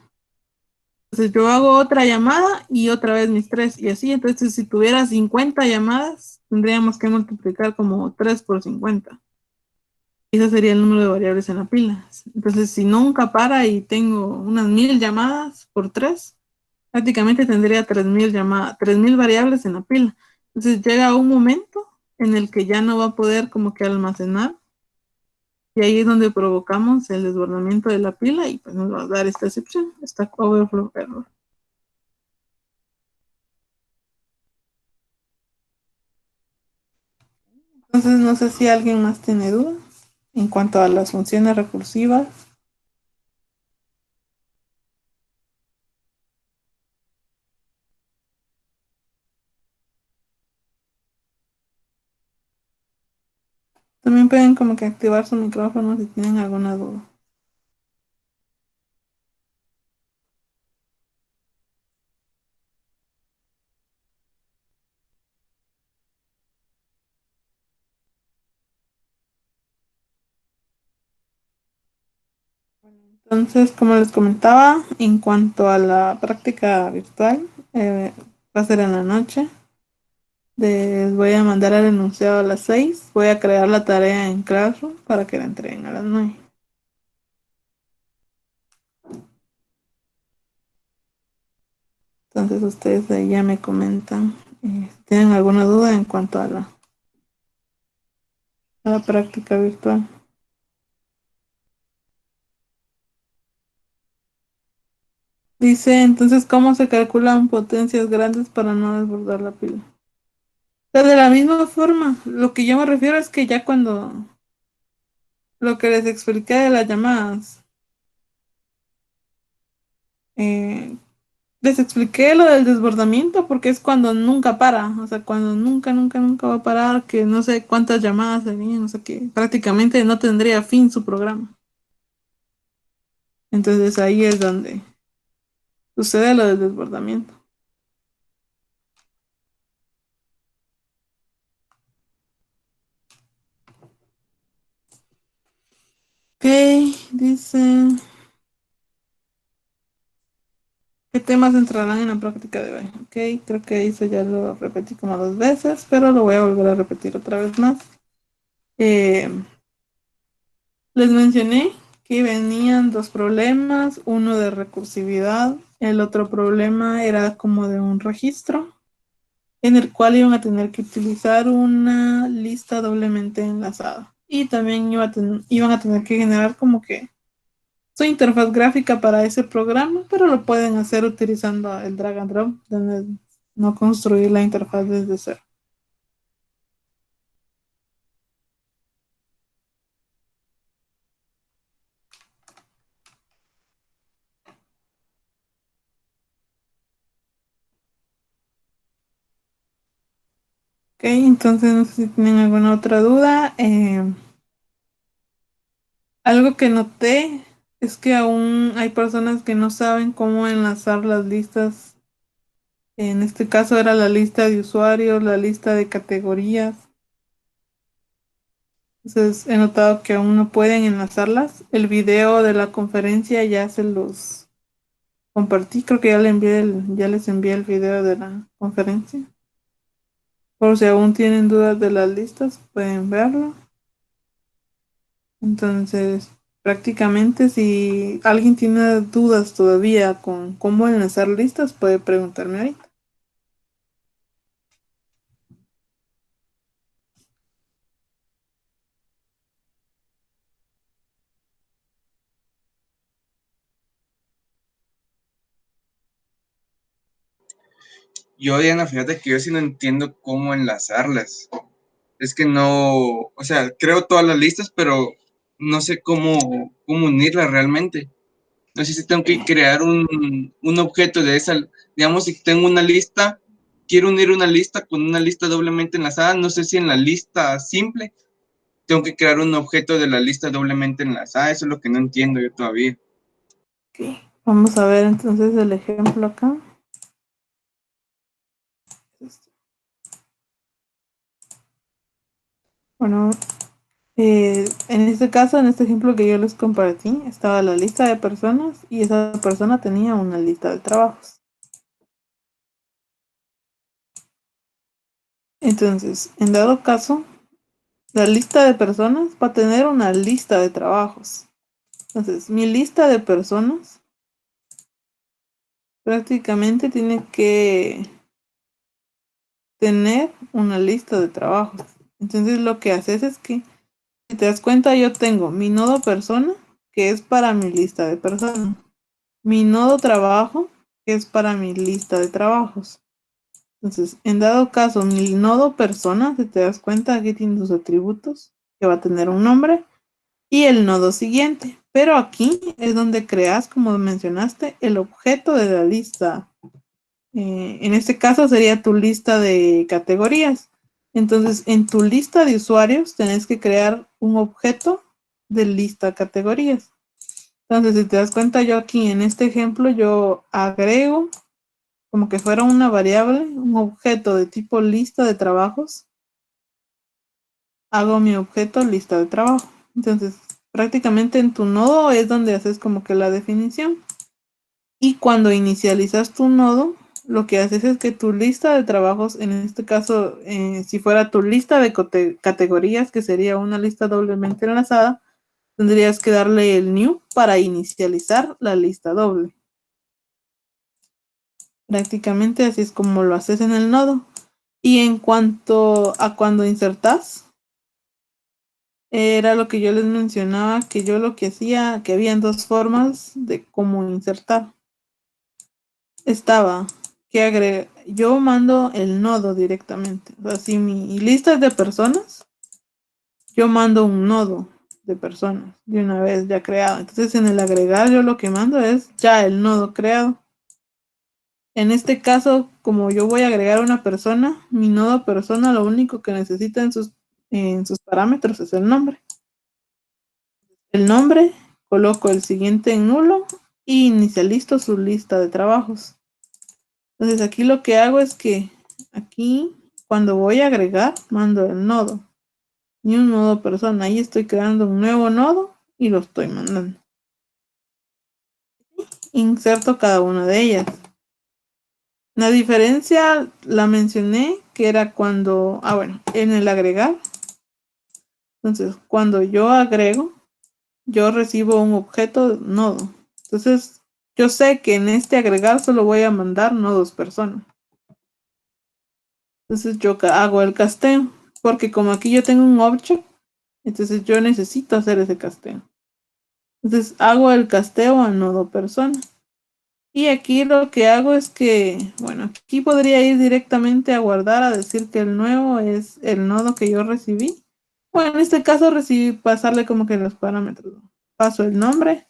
Entonces yo hago otra llamada y otra vez mis 3 y así. Entonces si tuviera 50 llamadas, tendríamos que multiplicar como 3 por 50. Ese sería el número de variables en la pila. Entonces si nunca para y tengo unas 1000 llamadas por 3, prácticamente tendría 3000 llamadas, 3000 variables en la pila. Entonces llega un momento en el que ya no va a poder como que almacenar y ahí es donde provocamos el desbordamiento de la pila y pues nos va a dar esta excepción, esta overflow error. Entonces no sé si alguien más tiene duda en cuanto a las funciones recursivas. También pueden como que activar su micrófono si tienen alguna duda. Entonces, como les comentaba, en cuanto a la práctica virtual, va a ser en la noche. Les voy a mandar el enunciado a las 6. Voy a crear la tarea en Classroom para que la entreguen a las 9. Entonces ustedes ahí ya me comentan si tienen alguna duda en cuanto a la práctica virtual. Dice entonces cómo se calculan potencias grandes para no desbordar la pila. Pero de la misma forma, lo que yo me refiero es que ya cuando lo que les expliqué de las llamadas, eh, les expliqué lo del desbordamiento porque es cuando nunca para, o sea, cuando nunca, nunca, nunca va a parar, que no sé cuántas llamadas venían, o sea, que prácticamente no tendría fin su programa. Entonces ahí es donde sucede lo del desbordamiento. Ok, dice, ¿qué temas entrarán en la práctica de hoy? Ok, creo que eso ya lo repetí como 2 veces, pero lo voy a volver a repetir otra vez más. Eh, Les mencioné que venían dos problemas, uno de recursividad, el otro problema era como de un registro en el cual iban a tener que utilizar una lista doblemente enlazada y también iban a tener que generar como que su interfaz gráfica para ese programa, pero lo pueden hacer utilizando el drag and drop, donde no construir la interfaz desde cero. Ok, entonces no sé si tienen alguna otra duda. Algo que noté es que aún hay personas que no saben cómo enlazar las listas. En este caso era la lista de usuarios, la lista de categorías. Entonces he notado que aún no pueden enlazarlas. El video de la conferencia ya se los compartí. Creo que ya les envié el video de la conferencia. Por si aún tienen dudas de las listas, pueden verlo. Entonces, prácticamente si alguien tiene dudas todavía con cómo enlazar listas, puede preguntarme ahorita. Yo, Diana, fíjate que yo sí no entiendo cómo enlazarlas. Es que no, o sea, creo todas las listas, pero no sé cómo unirlas realmente. No sé si tengo que crear un objeto de esa, digamos, si tengo una lista, quiero unir una lista con una lista doblemente enlazada, no sé si en la lista simple tengo que crear un objeto de la lista doblemente enlazada, eso es lo que no entiendo yo todavía. Ok, vamos a ver entonces el ejemplo acá. Bueno, en este caso, en este ejemplo que yo les compartí, estaba la lista de personas y esa persona tenía una lista de trabajos. Entonces, en dado caso, la lista de personas va a tener una lista de trabajos. Entonces, mi lista de personas prácticamente tiene que tener una lista de trabajos. Entonces, lo que haces es que, si te das cuenta, yo tengo mi nodo persona, que es para mi lista de personas. Mi nodo trabajo, que es para mi lista de trabajos. Entonces, en dado caso, mi nodo persona, si te das cuenta, aquí tiene sus atributos, que va a tener un nombre, y el nodo siguiente. Pero aquí es donde creas, como mencionaste, el objeto de la lista. En este caso sería tu lista de categorías. Entonces, en tu lista de usuarios tenés que crear un objeto de lista categorías. Entonces, si te das cuenta, yo aquí en este ejemplo, yo agrego como que fuera una variable, un objeto de tipo lista de trabajos. Hago mi objeto lista de trabajo. Entonces, prácticamente en tu nodo es donde haces como que la definición. Y cuando inicializas tu nodo, lo que haces es que tu lista de trabajos, en este caso, si fuera tu lista de categorías, que sería una lista doblemente enlazada, tendrías que darle el new para inicializar la lista doble. Prácticamente así es como lo haces en el nodo. Y en cuanto a cuando insertas, era lo que yo les mencionaba, que yo lo que hacía, que habían dos formas de cómo insertar. Estaba que yo mando el nodo directamente. O sea, si mi lista es de personas, yo mando un nodo de personas de una vez ya creado. Entonces en el agregar yo lo que mando es ya el nodo creado. En este caso, como yo voy a agregar una persona, mi nodo persona lo único que necesita en sus parámetros es el nombre. El nombre, coloco el siguiente en nulo y inicializo su lista de trabajos. Entonces aquí lo que hago es que aquí cuando voy a agregar mando el nodo y un nodo persona. Ahí estoy creando un nuevo nodo y lo estoy mandando. Inserto cada una de ellas. La diferencia la mencioné que era cuando, bueno, en el agregar. Entonces cuando yo agrego, yo recibo un objeto nodo. Entonces yo sé que en este agregar solo voy a mandar nodos persona. Entonces yo hago el casteo, porque como aquí yo tengo un object, entonces yo necesito hacer ese casteo. Entonces hago el casteo al nodo persona. Y aquí lo que hago es que, bueno, aquí podría ir directamente a guardar, a decir que el nuevo es el nodo que yo recibí. Bueno, en este caso recibí pasarle como que los parámetros. Paso el nombre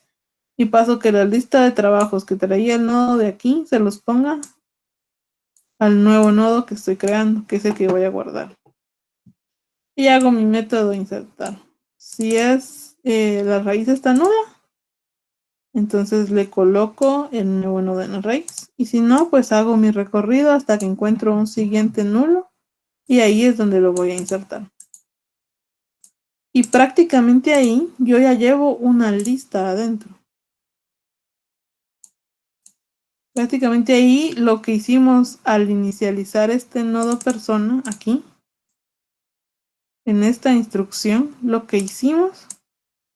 y paso que la lista de trabajos que traía el nodo de aquí se los ponga al nuevo nodo que estoy creando, que es el que voy a guardar. Y hago mi método insertar. Si es la raíz está nula, entonces le coloco el nuevo nodo en la raíz. Y si no, pues hago mi recorrido hasta que encuentro un siguiente nulo y ahí es donde lo voy a insertar. Y prácticamente ahí yo ya llevo una lista adentro. Prácticamente ahí lo que hicimos al inicializar este nodo persona aquí, en esta instrucción, lo que hicimos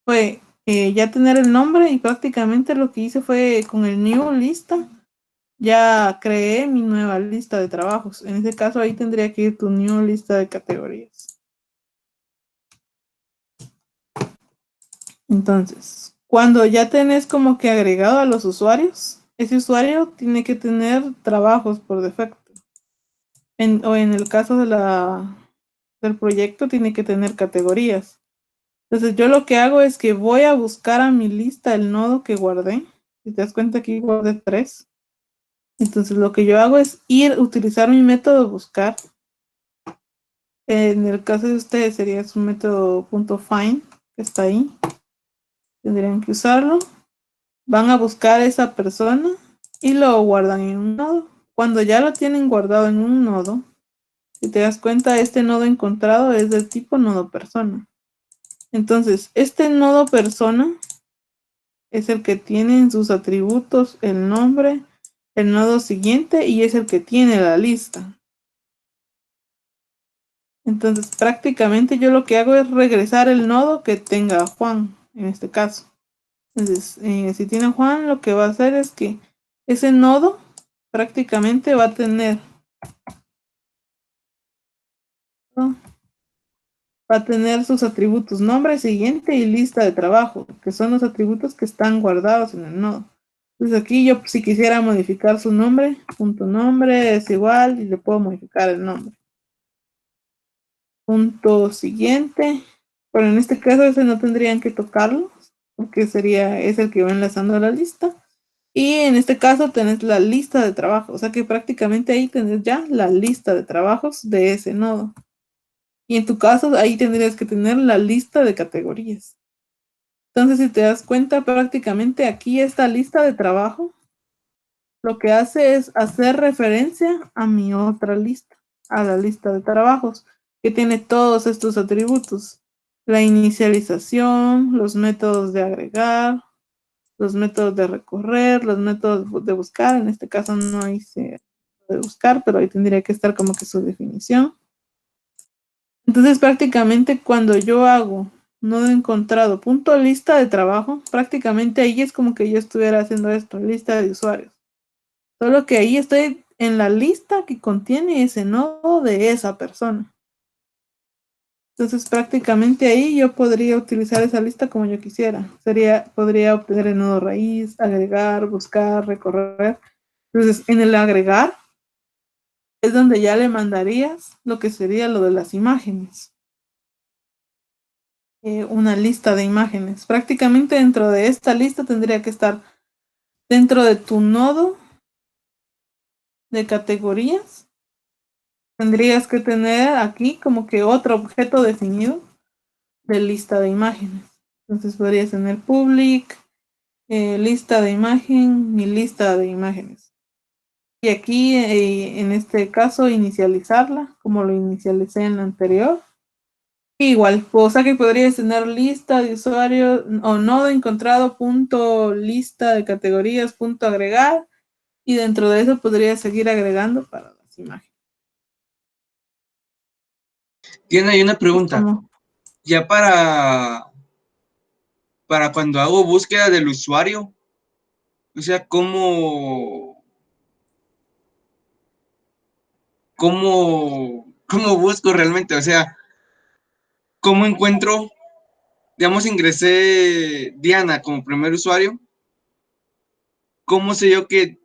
fue ya tener el nombre y prácticamente lo que hice fue con el new lista, ya creé mi nueva lista de trabajos. En este caso ahí tendría que ir tu new lista de categorías. Entonces, cuando ya tenés como que agregado a los usuarios, ese usuario tiene que tener trabajos por defecto. O en el caso del proyecto tiene que tener categorías. Entonces yo lo que hago es que voy a buscar a mi lista el nodo que guardé. Si te das cuenta aquí guardé 3. Entonces lo que yo hago es utilizar mi método buscar. En el caso de ustedes sería su método .find, que está ahí. Tendrían que usarlo. Van a buscar a esa persona y lo guardan en un nodo. Cuando ya lo tienen guardado en un nodo, si te das cuenta, este nodo encontrado es del tipo nodo persona. Entonces, este nodo persona es el que tiene en sus atributos el nombre, el nodo siguiente y es el que tiene la lista. Entonces, prácticamente yo lo que hago es regresar el nodo que tenga Juan, en este caso. Entonces, si tiene Juan, lo que va a hacer es que ese nodo prácticamente va a tener, ¿no? Va a tener sus atributos nombre, siguiente y lista de trabajo, que son los atributos que están guardados en el nodo. Entonces aquí yo si quisiera modificar su nombre, punto nombre es igual y le puedo modificar el nombre. Punto siguiente, pero en este caso ese no tendrían que tocarlo porque es el que va enlazando a la lista. Y en este caso tenés la lista de trabajo, o sea que prácticamente ahí tenés ya la lista de trabajos de ese nodo. Y en tu caso ahí tendrías que tener la lista de categorías. Entonces si te das cuenta, prácticamente aquí esta lista de trabajo lo que hace es hacer referencia a mi otra lista, a la lista de trabajos, que tiene todos estos atributos. La inicialización, los métodos de agregar, los métodos de recorrer, los métodos de buscar. En este caso no hice de buscar, pero ahí tendría que estar como que su definición. Entonces prácticamente cuando yo hago nodo encontrado punto lista de trabajo, prácticamente ahí es como que yo estuviera haciendo esto, lista de usuarios. Solo que ahí estoy en la lista que contiene ese nodo de esa persona. Entonces prácticamente ahí yo podría utilizar esa lista como yo quisiera. Podría obtener el nodo raíz, agregar, buscar, recorrer. Entonces en el agregar es donde ya le mandarías lo que sería lo de las imágenes. Una lista de imágenes. Prácticamente dentro de esta lista tendría que estar dentro de tu nodo de categorías. Tendrías que tener aquí como que otro objeto definido de lista de imágenes. Entonces podrías tener public, lista de imagen y lista de imágenes. Y aquí en este caso inicializarla como lo inicialicé en la anterior. Igual, o sea que podrías tener lista de usuarios o nodo encontrado punto lista de categorías punto agregar y dentro de eso podrías seguir agregando para las imágenes. Tiene ahí una pregunta. ¿Cómo? Ya para cuando hago búsqueda del usuario, o sea, cómo busco realmente? O sea, ¿cómo encuentro? Digamos, ingresé Diana como primer usuario. ¿Cómo sé yo que,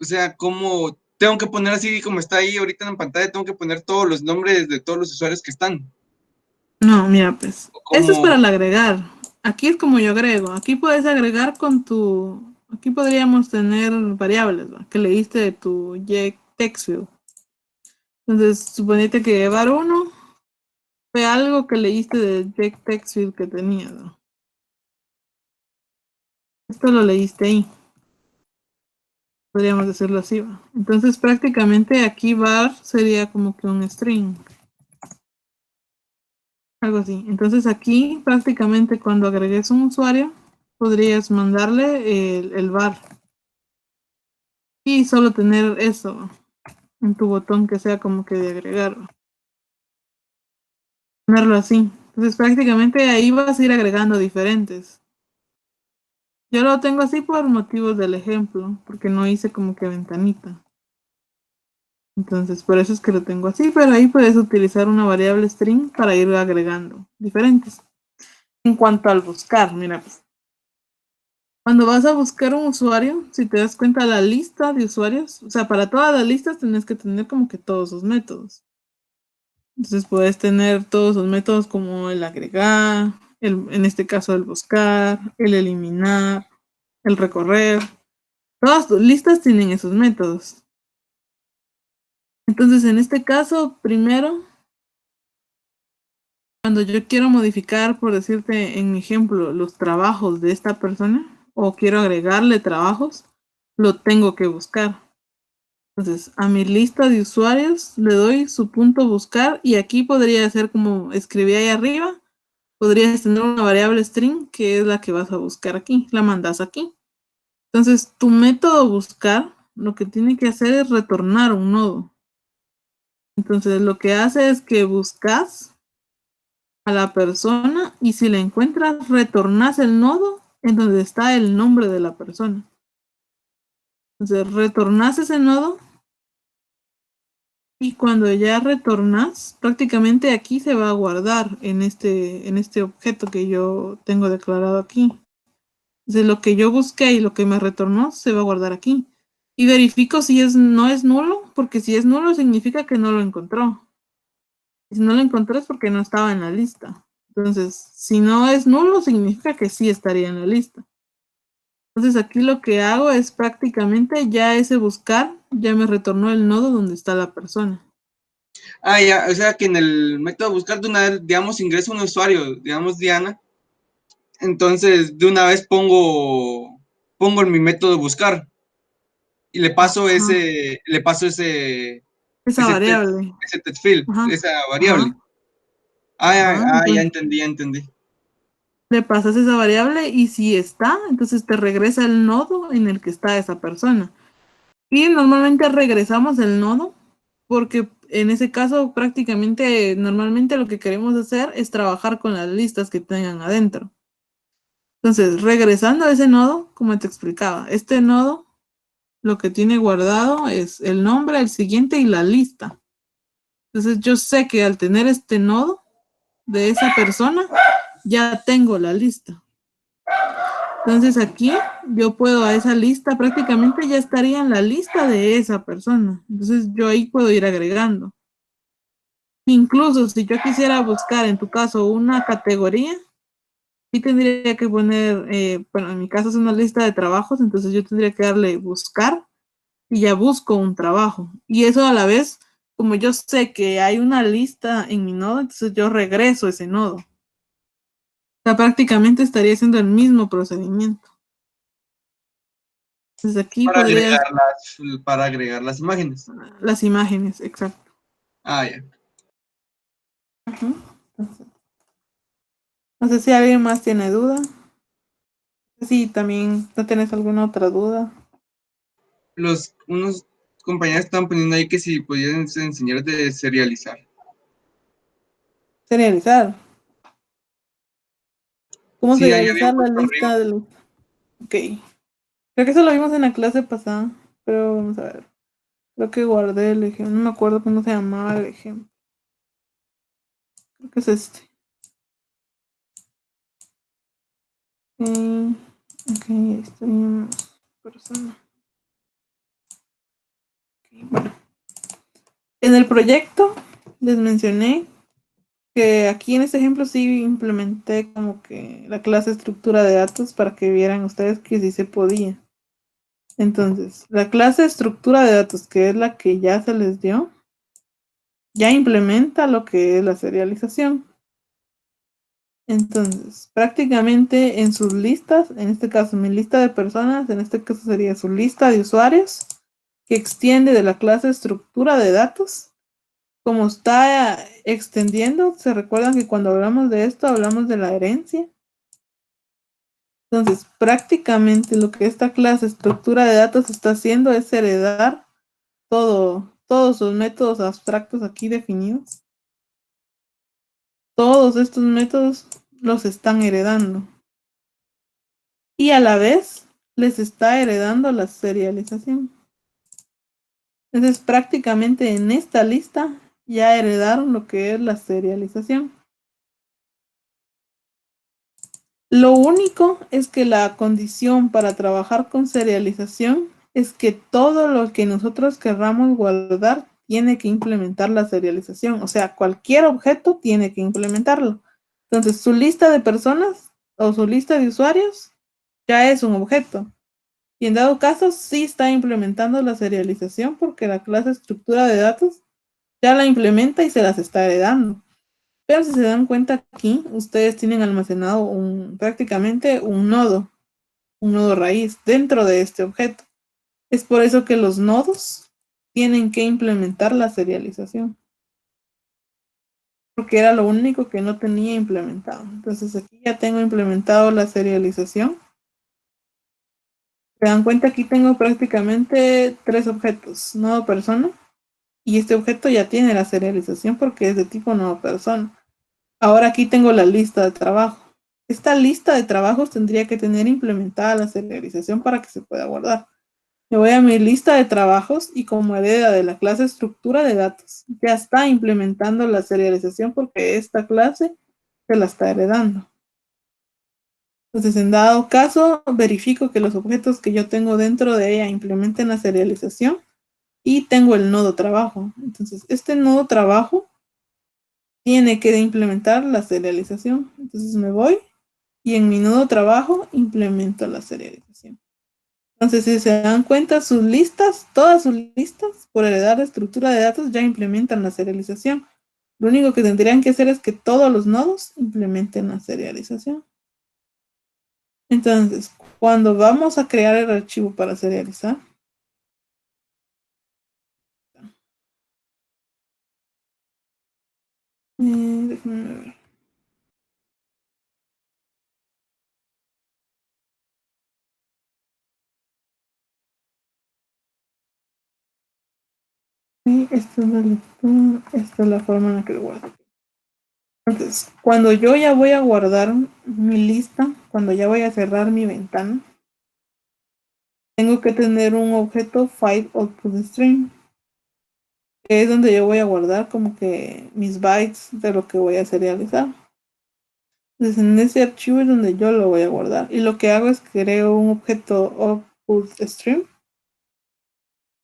o sea, cómo tengo que poner así como está ahí ahorita en la pantalla, tengo que poner todos los nombres de todos los usuarios que están? No, mira, pues, eso es ¿Cómo? para el agregar. Aquí es como yo agrego. Aquí puedes agregar con tu. Aquí podríamos tener variables, ¿va? Que leíste de tu TextView. Entonces, suponete que llevar uno fue algo que leíste de TextView que tenías, ¿no? Esto lo leíste ahí. Podríamos decirlo así, ¿va? Entonces, prácticamente aquí var sería como que un string. Algo así. Entonces aquí prácticamente cuando agregues un usuario, podrías mandarle el var y solo tener eso en tu botón que sea como que de agregar. Ponerlo así. Entonces prácticamente ahí vas a ir agregando diferentes. Yo lo tengo así por motivos del ejemplo, porque no hice como que ventanita. Entonces por eso es que lo tengo así, pero ahí puedes utilizar una variable string para ir agregando diferentes. En cuanto al buscar, mira, pues, cuando vas a buscar un usuario, si te das cuenta la lista de usuarios, o sea, para todas las listas tenés que tener como que todos sus métodos. Entonces puedes tener todos los métodos como el agregar, en este caso el buscar, el eliminar, el recorrer. Todas tus listas tienen esos métodos. Entonces, en este caso, primero, cuando yo quiero modificar, por decirte en mi ejemplo, los trabajos de esta persona, o quiero agregarle trabajos, lo tengo que buscar. Entonces, a mi lista de usuarios le doy su punto buscar y aquí podría ser como escribí ahí arriba, podrías tener una variable string que es la que vas a buscar aquí, la mandas aquí. Entonces, tu método buscar lo que tiene que hacer es retornar un nodo. Entonces, lo que hace es que buscas a la persona y si la encuentras, retornas el nodo en donde está el nombre de la persona. Entonces, retornas ese nodo y cuando ya retornas, prácticamente aquí se va a guardar en este objeto que yo tengo declarado aquí. Entonces, lo que yo busqué y lo que me retornó se va a guardar aquí. Y verifico si no es nulo, porque si es nulo significa que no lo encontró. Y si no lo encontró es porque no estaba en la lista. Entonces, si no es nulo, significa que sí estaría en la lista. Entonces, aquí lo que hago es prácticamente ya ese buscar, ya me retornó el nodo donde está la persona. Ah, ya, o sea que en el método buscar de una vez, digamos, ingreso un usuario, digamos Diana, entonces de una vez pongo en mi método buscar y Ajá, le paso ese, esa ese test, variable. ese test field, Ajá, esa ajá, variable. ajá. Ya Entonces, entendí, ya entendí. le pasas esa variable y si está, entonces te regresa el nodo en el que está esa persona. Y normalmente regresamos el nodo porque en ese caso prácticamente normalmente lo que queremos hacer es trabajar con las listas que tengan adentro. Entonces, regresando a ese nodo, como te explicaba, este nodo lo que tiene guardado es el nombre, el siguiente y la lista. Entonces, yo sé que al tener este nodo de esa persona, ya tengo la lista. Entonces aquí yo puedo a esa lista, prácticamente ya estaría en la lista de esa persona. Entonces yo ahí puedo ir agregando. Incluso si yo quisiera buscar en tu caso una categoría, sí tendría que poner, bueno, en mi caso es una lista de trabajos, entonces yo tendría que darle buscar y ya busco un trabajo. Y eso a la vez, como yo sé que hay una lista en mi nodo, entonces yo regreso ese nodo. O sea, prácticamente estaría haciendo el mismo procedimiento. Entonces aquí podrías Para agregar las imágenes. las imágenes, exacto. Ah, ya. Ujú. Entonces, no sé si alguien más tiene duda. Si también no tienes alguna otra duda. Unos compañeros estaban poniendo ahí que si podían enseñar de serializar. Serializar. ¿Cómo Sí, ahí habían serializar la puesto arriba. lista de los... Ok. Creo que eso lo vimos en la clase pasada. Pero vamos a ver. Creo que guardé el ejemplo. No me acuerdo cómo se llamaba el ejemplo. Creo que es este. Ok, estoy en persona. Okay, bueno. En el proyecto les mencioné que aquí en este ejemplo sí implementé como que la clase estructura de datos para que vieran ustedes que sí se podía. Entonces, la clase estructura de datos, que es la que ya se les dio, ya implementa lo que es la serialización. Entonces, prácticamente en sus listas, en este caso mi lista de personas, en este caso sería su lista de usuarios, que extiende de la clase estructura de datos. Como está extendiendo, se recuerdan que cuando hablamos de esto hablamos de la herencia. Entonces, prácticamente lo que esta clase estructura de datos está haciendo es heredar todos sus métodos abstractos aquí definidos. Todos estos métodos los están heredando. Y a la vez les está heredando la serialización. Entonces, prácticamente en esta lista ya heredaron lo que es la serialización. Lo único es que la condición para trabajar con serialización es que todo lo que nosotros querramos guardar tiene que implementar la serialización. O sea, cualquier objeto tiene que implementarlo. Entonces, su lista de personas o su lista de usuarios ya es un objeto. Y en dado caso, sí está implementando la serialización porque la clase estructura de datos ya la implementa y se las está heredando. Pero si se dan cuenta aquí, ustedes tienen almacenado prácticamente un nodo raíz dentro de este objeto. Es por eso que los nodos tienen que implementar la serialización, porque era lo único que no tenía implementado. Entonces aquí ya tengo implementado la serialización. Se dan cuenta, aquí tengo prácticamente tres objetos, nodo persona, y este objeto ya tiene la serialización porque es de tipo nodo persona. Ahora aquí tengo la lista de trabajo. Esta lista de trabajos tendría que tener implementada la serialización para que se pueda guardar. Me voy a mi lista de trabajos y como hereda de la clase estructura de datos, ya está implementando la serialización porque esta clase se la está heredando. Entonces, en dado caso, verifico que los objetos que yo tengo dentro de ella implementen la serialización y tengo el nodo trabajo. Entonces, este nodo trabajo tiene que implementar la serialización. Entonces, me voy y en mi nodo trabajo implemento la serialización. Entonces, si se dan cuenta, sus listas, todas sus listas, por heredar la estructura de datos, ya implementan la serialización. Lo único que tendrían que hacer es que todos los nodos implementen la serialización. Entonces, cuando vamos a crear el archivo para serializar, déjenme ver. Y esta es la lectura, esta es la forma en la que lo guardo. Entonces, cuando yo ya voy a guardar mi lista, cuando ya voy a cerrar mi ventana, tengo que tener un objeto file output stream, que es donde yo voy a guardar como que mis bytes de lo que voy a serializar. Entonces, en ese archivo es donde yo lo voy a guardar. Y lo que hago es creo un objeto output stream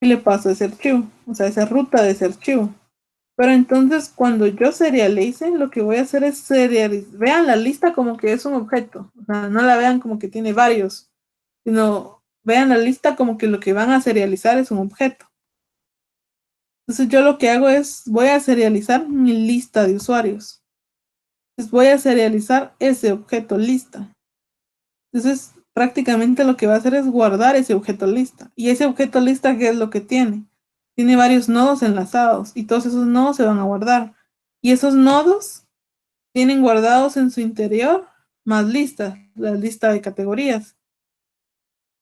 y le paso ese archivo, o sea, esa ruta de ese archivo. Pero entonces cuando yo serialice, lo que voy a hacer es serializar. Vean la lista como que es un objeto. O sea, no la vean como que tiene varios, sino vean la lista como que lo que van a serializar es un objeto. Entonces yo lo que hago es, voy a serializar mi lista de usuarios. Entonces voy a serializar ese objeto lista. Entonces prácticamente lo que va a hacer es guardar ese objeto lista. Y ese objeto lista, ¿qué es lo que tiene? Tiene varios nodos enlazados y todos esos nodos se van a guardar. Y esos nodos tienen guardados en su interior más listas, la lista de categorías.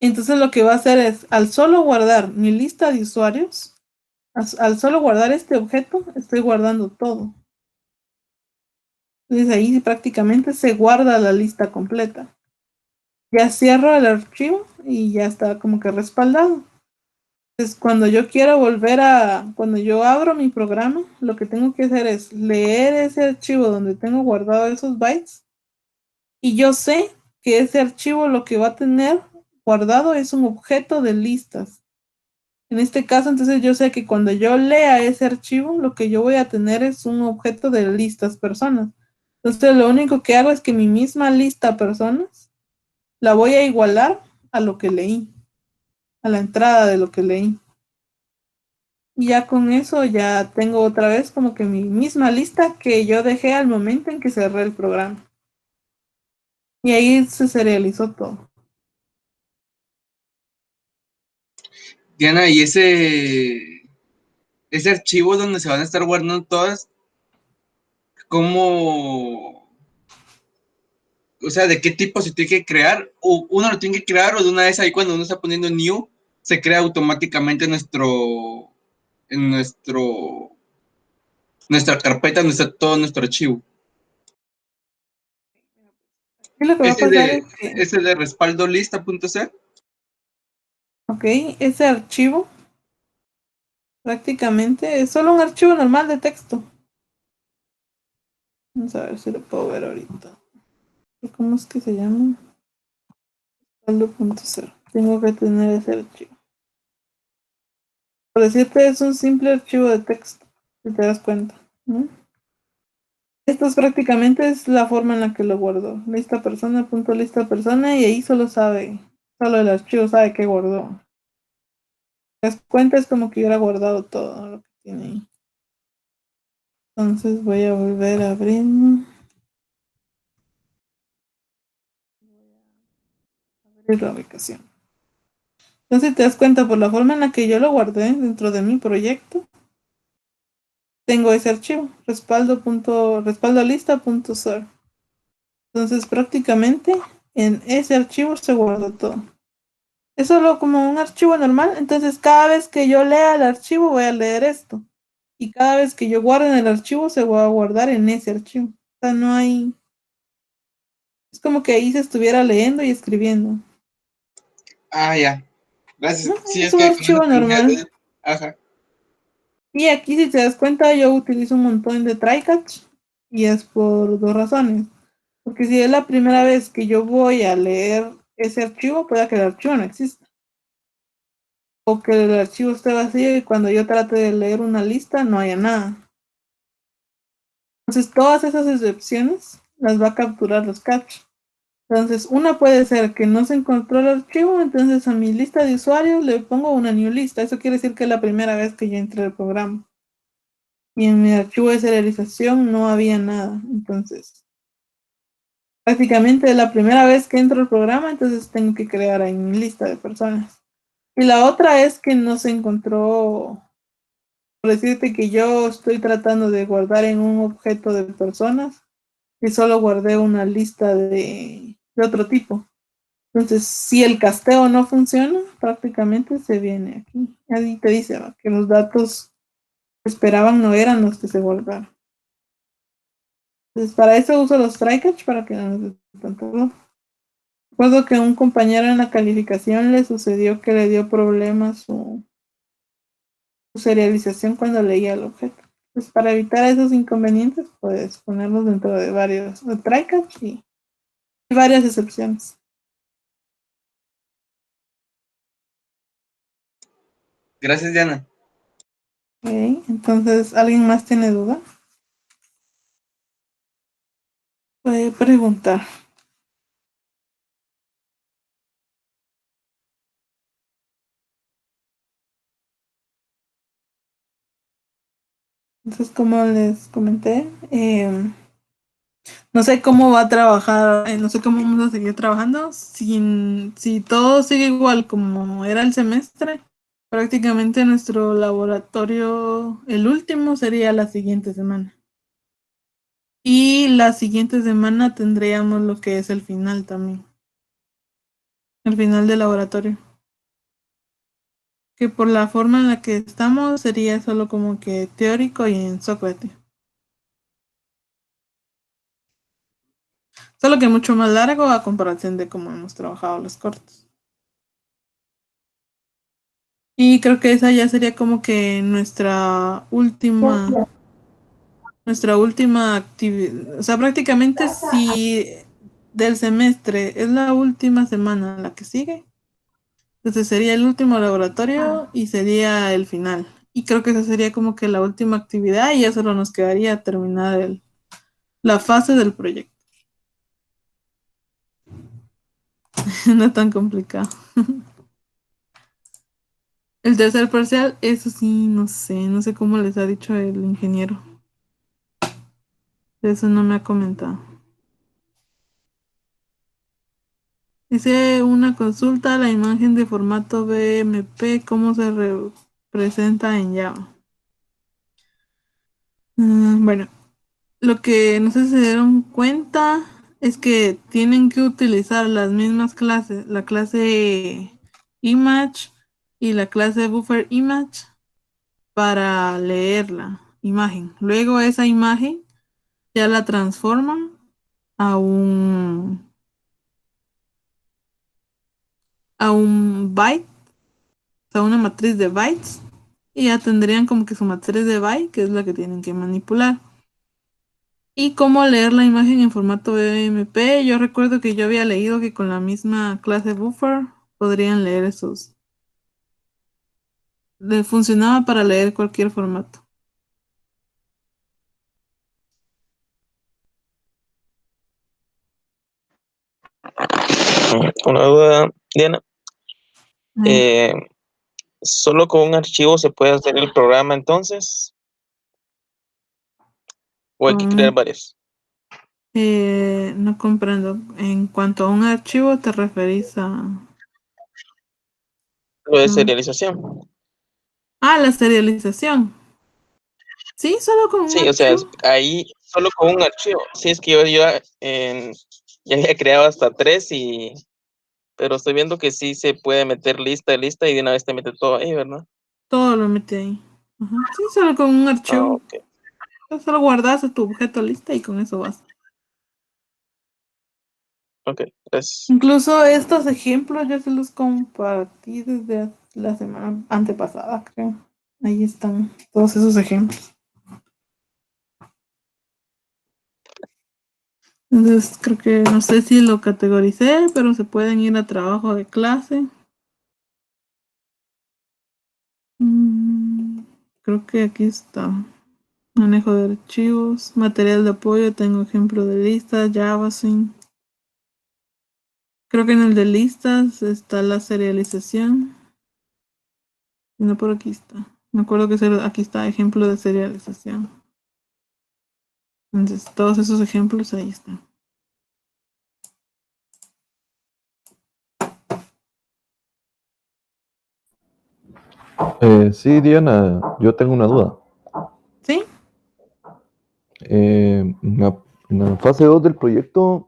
Entonces lo que va a hacer es, al solo guardar mi lista de usuarios, al solo guardar este objeto, estoy guardando todo. Entonces ahí prácticamente se guarda la lista completa. Ya cierro el archivo y ya está como que respaldado. Entonces cuando yo quiero cuando yo abro mi programa, lo que tengo que hacer es leer ese archivo donde tengo guardado esos bytes. Y yo sé que ese archivo lo que va a tener guardado es un objeto de listas. En este caso, entonces yo sé que cuando yo lea ese archivo, lo que yo voy a tener es un objeto de listas personas. Entonces lo único que hago es que mi misma lista personas la voy a igualar a lo que leí, a la entrada de lo que leí. Y ya con eso ya tengo otra vez como que mi misma lista que yo dejé al momento en que cerré el programa. Y ahí se serializó todo. Diana, y ese archivo donde se van a estar guardando todas, ¿cómo? O sea, ¿de qué tipo se tiene que crear? ¿O uno lo tiene que crear o de una vez ahí cuando uno está poniendo new, se crea automáticamente en nuestra carpeta, todo nuestro archivo? Y lo que va a Ese pasar de, es que, ese de respaldo lista.c. ok, ese archivo prácticamente es solo un archivo normal de texto. Vamos a ver si lo puedo ver ahorita. ¿Cómo es que se llama? Saldo.0. Tengo que tener ese archivo. Por decirte, es un simple archivo de texto, si te das cuenta, ¿no? Esto es prácticamente es la forma en la que lo guardo. Lista persona, punto lista persona, y ahí solo el archivo sabe que guardó. Te das cuenta, es como que hubiera guardado todo lo que tiene ahí. Entonces voy a volver a abrir la ubicación. Entonces, si te das cuenta, por la forma en la que yo lo guardé dentro de mi proyecto, tengo ese archivo, respaldo lista.ser. Entonces, prácticamente en ese archivo se guardó todo. Es solo como un archivo normal. Entonces, cada vez que yo lea el archivo, voy a leer esto. Y cada vez que yo guarde en el archivo, se va a guardar en ese archivo. O sea, no hay. Es como que ahí se estuviera leyendo y escribiendo. Ah, ya. Gracias. No, Sí, es es un que con eso archivo normal. tenía. Ajá. Y aquí, si te das cuenta, yo utilizo un montón de try catch y es por dos razones. Porque si es la primera vez que yo voy a leer ese archivo, puede que el archivo no exista. O que el archivo esté vacío y cuando yo trate de leer una lista no haya nada. Entonces, todas esas excepciones las va a capturar los caches. Entonces, una puede ser que no se encontró el archivo, entonces a mi lista de usuarios le pongo una new lista. Eso quiere decir que es la primera vez que yo entré al programa. Y en mi archivo de serialización no había nada. Entonces, prácticamente es la primera vez que entro al programa, entonces tengo que crear ahí mi lista de personas. Y la otra es que no se encontró, por decirte que yo estoy tratando de guardar en un objeto de personas y solo guardé una lista de otro tipo. Entonces, si el casteo no funciona, prácticamente se viene aquí. Ahí te dice, ¿va?, que los datos que esperaban no eran los que se guardaron. Entonces, para eso uso los try catch para que no nos dé tanto error. Recuerdo que a un compañero en la calificación le sucedió que le dio problemas su serialización cuando leía el objeto. Entonces, para evitar esos inconvenientes, puedes ponerlos dentro de varios try catch y varias excepciones. Gracias, Diana. Ok, entonces, ¿alguien más tiene duda? Puede preguntar. Entonces, como les comenté, no sé cómo va a trabajar, no sé cómo vamos a seguir trabajando. Si todo sigue igual como era el semestre, prácticamente nuestro laboratorio, el último, sería la siguiente semana. Y la siguiente semana tendríamos lo que es el final también. El final del laboratorio. Que por la forma en la que estamos sería solo como que teórico y en Sócrates. Solo que mucho más largo a comparación de cómo hemos trabajado los cortos. Y creo que esa ya sería como que nuestra última actividad. O sea, prácticamente si del semestre es la última semana la que sigue, entonces sería el último laboratorio y sería el final. Y creo que esa sería como que la última actividad y ya solo nos quedaría terminar la fase del proyecto. No es tan complicado. El tercer parcial, eso sí, no sé cómo les ha dicho el ingeniero. De eso no me ha comentado. Hice una consulta a la imagen de formato BMP, cómo se representa en Java. Bueno, lo que no sé si se dieron cuenta es que tienen que utilizar las mismas clases, la clase image y la clase buffer image para leer la imagen. Luego esa imagen ya la transforman a un byte, o sea, una matriz de bytes, y ya tendrían como que su matriz de byte, que es la que tienen que manipular. Y cómo leer la imagen en formato BMP. Yo recuerdo que yo había leído que con la misma clase buffer podrían leer esos. Le funcionaba para leer cualquier formato. Una duda, Diana. Ay, ¿Solo con un archivo se puede hacer el programa entonces? ¿O hay que crear con, varios? no comprendo. En cuanto a un archivo, te referís Lo de a- serialización. la serialización. Sí, solo con un Sí, o sea, archivo. ahí solo con un archivo. Sí, es que yo ya había creado hasta tres, pero estoy viendo que sí se puede meter lista y de una vez te mete todo ahí, ¿verdad? Todo lo metí ahí. Ajá. Sí, solo con un Ah, archivo. ok, Solo guardas tu objeto lista y con eso vas. ok, gracias. Incluso estos ejemplos yo se los compartí desde la semana antepasada, creo. Ahí están todos esos ejemplos. Entonces creo que no sé si lo categoricé, pero se pueden ir a trabajo de clase. Creo que aquí está. Manejo de archivos, material de apoyo, tengo ejemplo de listas, JavaSync. Creo que en el de listas está la serialización. Y no por aquí está. Me acuerdo que aquí está ejemplo de serialización. Entonces, todos esos ejemplos ahí están. Sí, Diana, yo tengo una duda. ¿Sí? En la fase 2 del proyecto,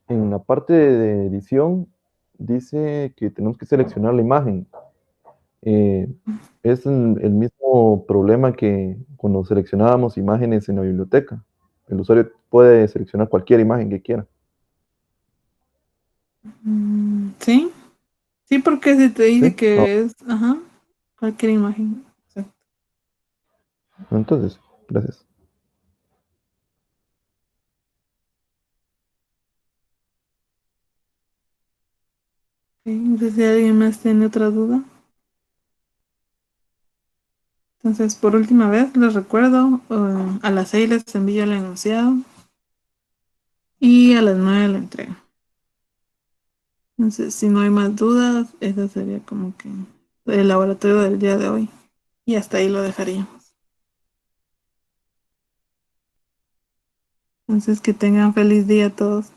en la parte de edición, dice que tenemos que seleccionar la imagen. Es el mismo problema que cuando seleccionábamos imágenes en la biblioteca. El usuario puede seleccionar cualquier imagen que quiera. ¿Sí? Sí, porque si te ¿Sí? dice que es, ajá, cualquier imagen. Exacto. Entonces, gracias. Ok, no sé si alguien más tiene otra duda. Entonces, por última vez, les recuerdo, a las 6 les envío el enunciado y a las 9 la entrega. Entonces, si no hay más dudas, esa sería como que el laboratorio del día de hoy. Y hasta ahí lo dejaríamos. Entonces, que tengan feliz día a todos.